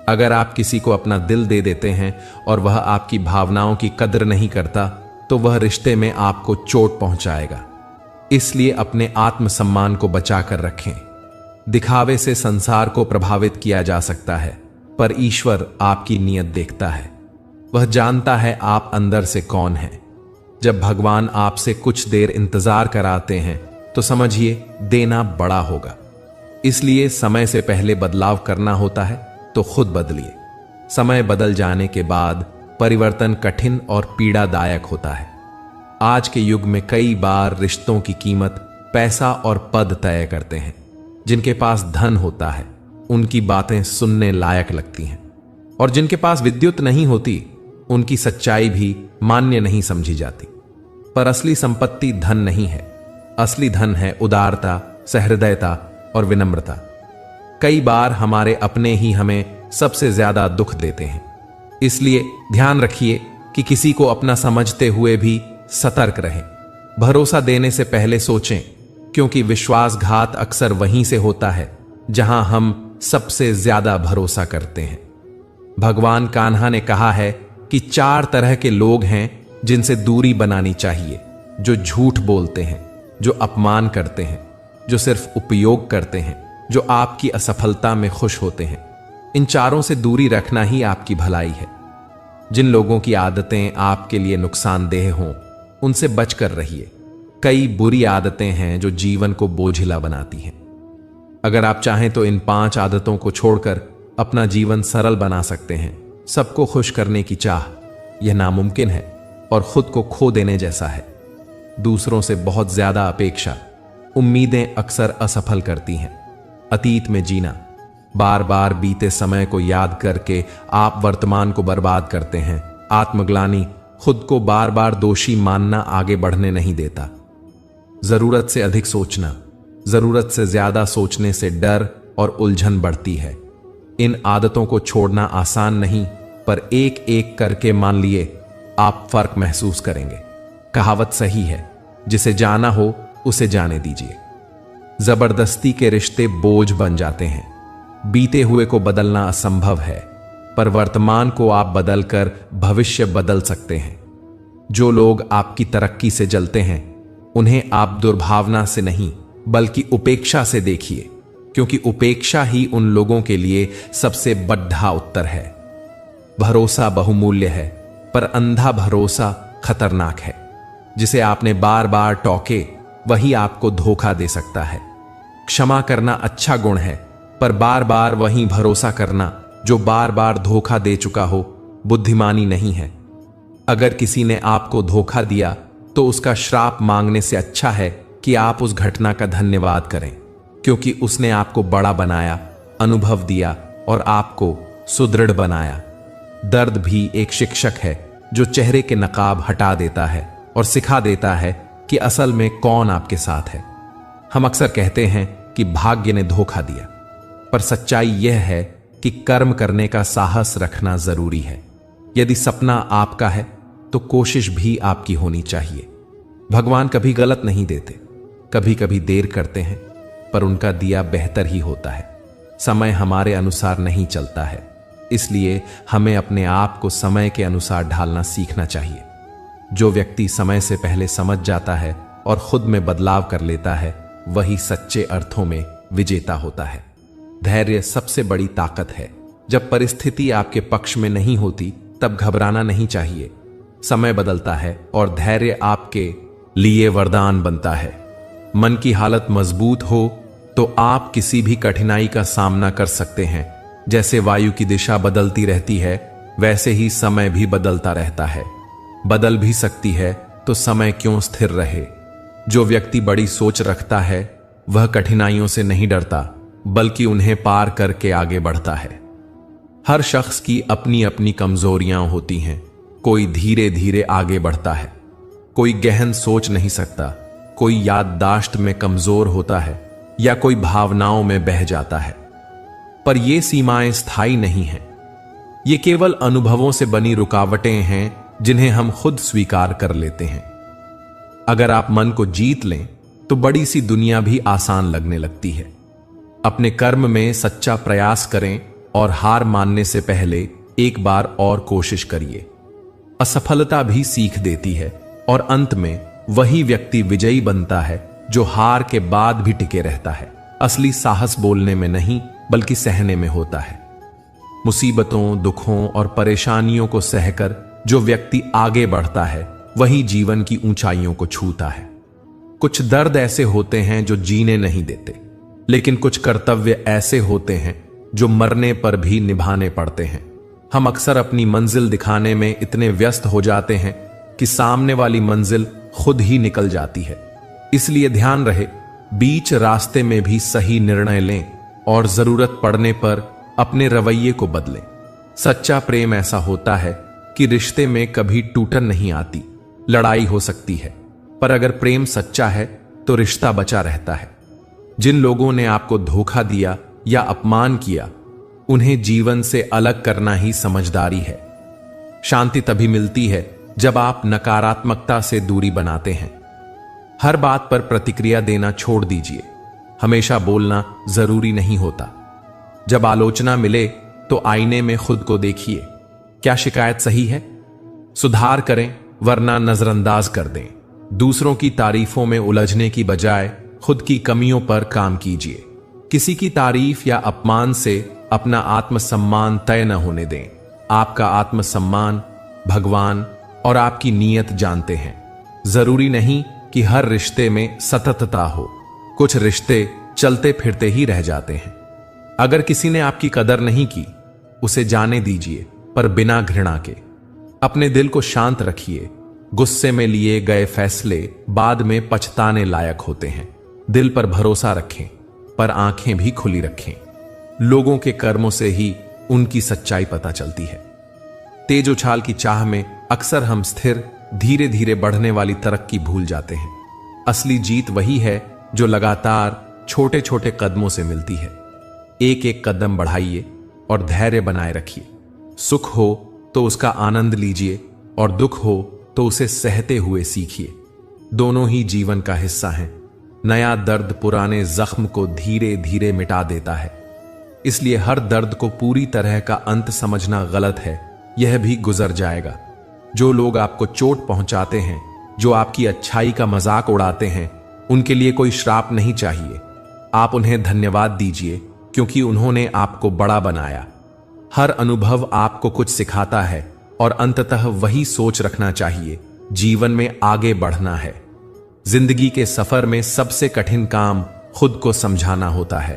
Speaker 1: अगर आप किसी को अपना दिल दे देते हैं और वह आपकी भावनाओं की कद्र नहीं करता, तो वह रिश्ते में आपको चोट पहुंचाएगा। इसलिए अपने आत्मसम्मान को बचाकर रखें। दिखावे से संसार को प्रभावित किया जा सकता है, पर ईश्वर आपकी नीयत देखता है। वह जानता है आप अंदर से कौन है। जब भगवान आपसे कुछ देर इंतजार कराते हैं तो समझिए देना बड़ा होगा। इसलिए समय से पहले बदलाव करना होता है तो खुद बदलिए। समय बदल जाने के बाद परिवर्तन कठिन और पीड़ादायक होता है। आज के युग में कई बार रिश्तों की कीमत पैसा और पद तय करते हैं। जिनके पास धन होता है उनकी बातें सुनने लायक लगती हैं, और जिनके पास विद्युत नहीं होती उनकी सच्चाई भी मान्य नहीं समझी जाती। पर असली संपत्ति धन नहीं है। असली धन है उदारता, सहृदयता और विनम्रता। कई बार हमारे अपने ही हमें सबसे ज्यादा दुख देते हैं। इसलिए ध्यान रखिए कि किसी को अपना समझते हुए भी सतर्क रहें। भरोसा देने से पहले सोचें, क्योंकि विश्वासघात अक्सर वहीं से होता है जहां हम सबसे ज्यादा भरोसा करते हैं। भगवान कान्हा ने कहा है कि 4 तरह के लोग हैं जिनसे दूरी बनानी चाहिए। जो झूठ बोलते हैं, जो अपमान करते हैं, जो सिर्फ उपयोग करते हैं, जो आपकी असफलता में खुश होते हैं। इन चारों से दूरी रखना ही आपकी भलाई है। जिन लोगों की आदतें आपके लिए नुकसानदेह हों, उनसे बचकर रहिए। कई बुरी आदतें हैं जो जीवन को बोझिला बनाती हैं। अगर आप चाहें तो इन 5 आदतों को छोड़कर अपना जीवन सरल बना सकते हैं। सबको खुश करने की चाह, यह नामुमकिन है और खुद को खो देने जैसा है। दूसरों से बहुत ज्यादा अपेक्षा, उम्मीदें अक्सर असफल करती हैं। अतीत में जीना, बार बार बीते समय को याद करके आप वर्तमान को बर्बाद करते हैं। आत्मग्लानि, खुद को बार बार दोषी मानना आगे बढ़ने नहीं देता। जरूरत से अधिक सोचना, जरूरत से ज्यादा सोचने से डर और उलझन बढ़ती है। इन आदतों को छोड़ना आसान नहीं, पर एक एक करके मान लिए आप फर्क महसूस करेंगे। कहावत सही है, जिसे जाना हो उसे जाने दीजिए। जबरदस्ती के रिश्ते बोझ बन जाते हैं। बीते हुए को बदलना असंभव है, पर वर्तमान को आप बदलकर भविष्य बदल सकते हैं। जो लोग आपकी तरक्की से जलते हैं, उन्हें आप दुर्भावना से नहीं बल्कि उपेक्षा से देखिए, क्योंकि उपेक्षा ही उन लोगों के लिए सबसे बड़ा उत्तर है। भरोसा बहुमूल्य है, पर अंधा भरोसा खतरनाक है। जिसे आपने बार बार टोके, वही आपको धोखा दे सकता है। क्षमा करना अच्छा गुण है, पर बार बार वही भरोसा करना जो बार बार धोखा दे चुका हो, बुद्धिमानी नहीं है। अगर किसी ने आपको धोखा दिया तो उसका श्राप मांगने से अच्छा है कि आप उस घटना का धन्यवाद करें, क्योंकि उसने आपको बड़ा बनाया, अनुभव दिया और आपको सुदृढ़ बनाया। दर्द भी एक शिक्षक है जो चेहरे के नकाब हटा देता है और सिखा देता है कि असल में कौन आपके साथ है। हम अक्सर कहते हैं कि भाग्य ने धोखा दिया, पर सच्चाई यह है कि कर्म करने का साहस रखना जरूरी है। यदि सपना आपका है तो कोशिश भी आपकी होनी चाहिए। भगवान कभी गलत नहीं देते, कभी कभी देर करते हैं, पर उनका दिया बेहतर ही होता है। समय हमारे अनुसार नहीं चलता है, इसलिए हमें अपने आप को समय के अनुसार ढालना सीखना चाहिए। जो व्यक्ति समय से पहले समझ जाता है और खुद में बदलाव कर लेता है, वही सच्चे अर्थों में विजेता होता है। धैर्य सबसे बड़ी ताकत है। जब परिस्थिति आपके पक्ष में नहीं होती, तब घबराना नहीं चाहिए। समय बदलता है और धैर्य आपके लिए वरदान बनता है। मन की हालत मजबूत हो तो आप किसी भी कठिनाई का सामना कर सकते हैं। जैसे वायु की दिशा बदलती रहती है, वैसे ही समय भी बदलता रहता है। बदल भी सकती है तो समय क्यों स्थिर रहे। जो व्यक्ति बड़ी सोच रखता है, वह कठिनाइयों से नहीं डरता, बल्कि उन्हें पार करके आगे बढ़ता है। हर शख्स की अपनी अपनी कमजोरियां होती हैं। कोई धीरे धीरे आगे बढ़ता है, कोई गहन सोच नहीं सकता, कोई याददाश्त में कमजोर होता है या कोई भावनाओं में बह जाता है। पर ये सीमाएं स्थायी नहीं हैं। ये केवल अनुभवों से बनी रुकावटें हैं जिन्हें हम खुद स्वीकार कर लेते हैं। अगर आप मन को जीत लें तो बड़ी सी दुनिया भी आसान लगने लगती है। अपने कर्म में सच्चा प्रयास करें और हार मानने से पहले एक बार और कोशिश करिए। असफलता भी सीख देती है और अंत में वही व्यक्ति विजयी बनता है जो हार के बाद भी टिके रहता है। असली साहस बोलने में नहीं, बल्कि सहने में होता है। मुसीबतों, दुखों और परेशानियों को सहकर जो व्यक्ति आगे बढ़ता है, वही जीवन की ऊंचाइयों को छूता है। कुछ दर्द ऐसे होते हैं जो जीने नहीं देते, लेकिन कुछ कर्तव्य ऐसे होते हैं जो मरने पर भी निभाने पड़ते हैं। हम अक्सर अपनी मंजिल दिखाने में इतने व्यस्त हो जाते हैं कि सामने वाली मंजिल खुद ही निकल जाती है। इसलिए ध्यान रहे, बीच रास्ते में भी सही निर्णय लें और जरूरत पड़ने पर अपने रवैये को बदलें। सच्चा प्रेम ऐसा होता है कि रिश्ते में कभी टूटन नहीं आती। लड़ाई हो सकती है, पर अगर प्रेम सच्चा है तो रिश्ता बचा रहता है। जिन लोगों ने आपको धोखा दिया या अपमान किया, उन्हें जीवन से अलग करना ही समझदारी है। शांति तभी मिलती है जब आप नकारात्मकता से दूरी बनाते हैं। हर बात पर प्रतिक्रिया देना छोड़ दीजिए। हमेशा बोलना जरूरी नहीं होता। जब आलोचना मिले तो आईने में खुद को देखिए। क्या शिकायत सही है? सुधार करें, वरना नजरअंदाज कर दें। दूसरों की तारीफों में उलझने की बजाय खुद की कमियों पर काम कीजिए। किसी की तारीफ या अपमान से अपना आत्मसम्मान तय न होने दें। आपका आत्मसम्मान भगवान और आपकी नीयत जानते हैं। जरूरी नहीं कि हर रिश्ते में सततता हो। कुछ रिश्ते चलते फिरते ही रह जाते हैं। अगर किसी ने आपकी कदर नहीं की, उसे जाने दीजिए, पर बिना घृणा के। अपने दिल को शांत रखिए। गुस्से में लिए गए फैसले बाद में पछताने लायक होते हैं। दिल पर भरोसा रखें, पर आंखें भी खुली रखें। लोगों के कर्मों से ही उनकी सच्चाई पता चलती है। तेज उछाल की चाह में अक्सर हम स्थिर, धीरे धीरे बढ़ने वाली तरक्की भूल जाते हैं। असली जीत वही है जो लगातार छोटे छोटे कदमों से मिलती है। एक एक कदम बढ़ाइए और धैर्य बनाए रखिए। सुख हो तो उसका आनंद लीजिए और दुख हो तो उसे सहते हुए सीखिए। दोनों ही जीवन का हिस्सा हैं। नया दर्द पुराने जख्म को धीरे धीरे मिटा देता है। इसलिए हर दर्द को पूरी तरह का अंत समझना गलत है। यह भी गुजर जाएगा। जो लोग आपको चोट पहुंचाते हैं, जो आपकी अच्छाई का मजाक उड़ाते हैं, उनके लिए कोई श्राप नहीं चाहिए। आप उन्हें धन्यवाद दीजिए, क्योंकि उन्होंने आपको बड़ा बनाया। हर अनुभव आपको कुछ सिखाता है और अंततः वही सोच रखना चाहिए, जीवन में आगे बढ़ना है। जिंदगी के सफर में सबसे कठिन काम खुद को समझाना होता है।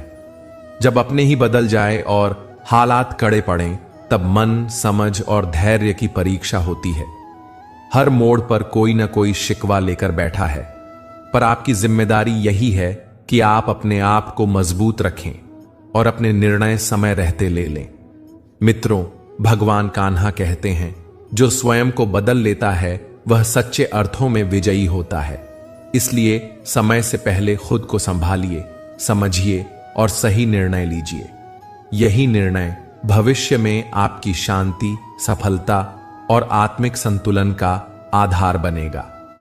Speaker 1: जब अपने ही बदल जाए और हालात कड़े पड़ें, तब मन, समझ और धैर्य की परीक्षा होती है। हर मोड़ पर कोई न कोई शिकवा लेकर बैठा है, पर आपकी जिम्मेदारी यही है कि आप अपने आप को मजबूत रखें और अपने निर्णय समय रहते ले लें। मित्रों, भगवान कान्हा कहते हैं, जो स्वयं को बदल लेता है वह सच्चे अर्थों में विजयी होता है। इसलिए समय से पहले खुद को संभालिए, समझिए और सही निर्णय लीजिए। यही निर्णय भविष्य में आपकी शांति, सफलता और आत्मिक संतुलन का आधार बनेगा।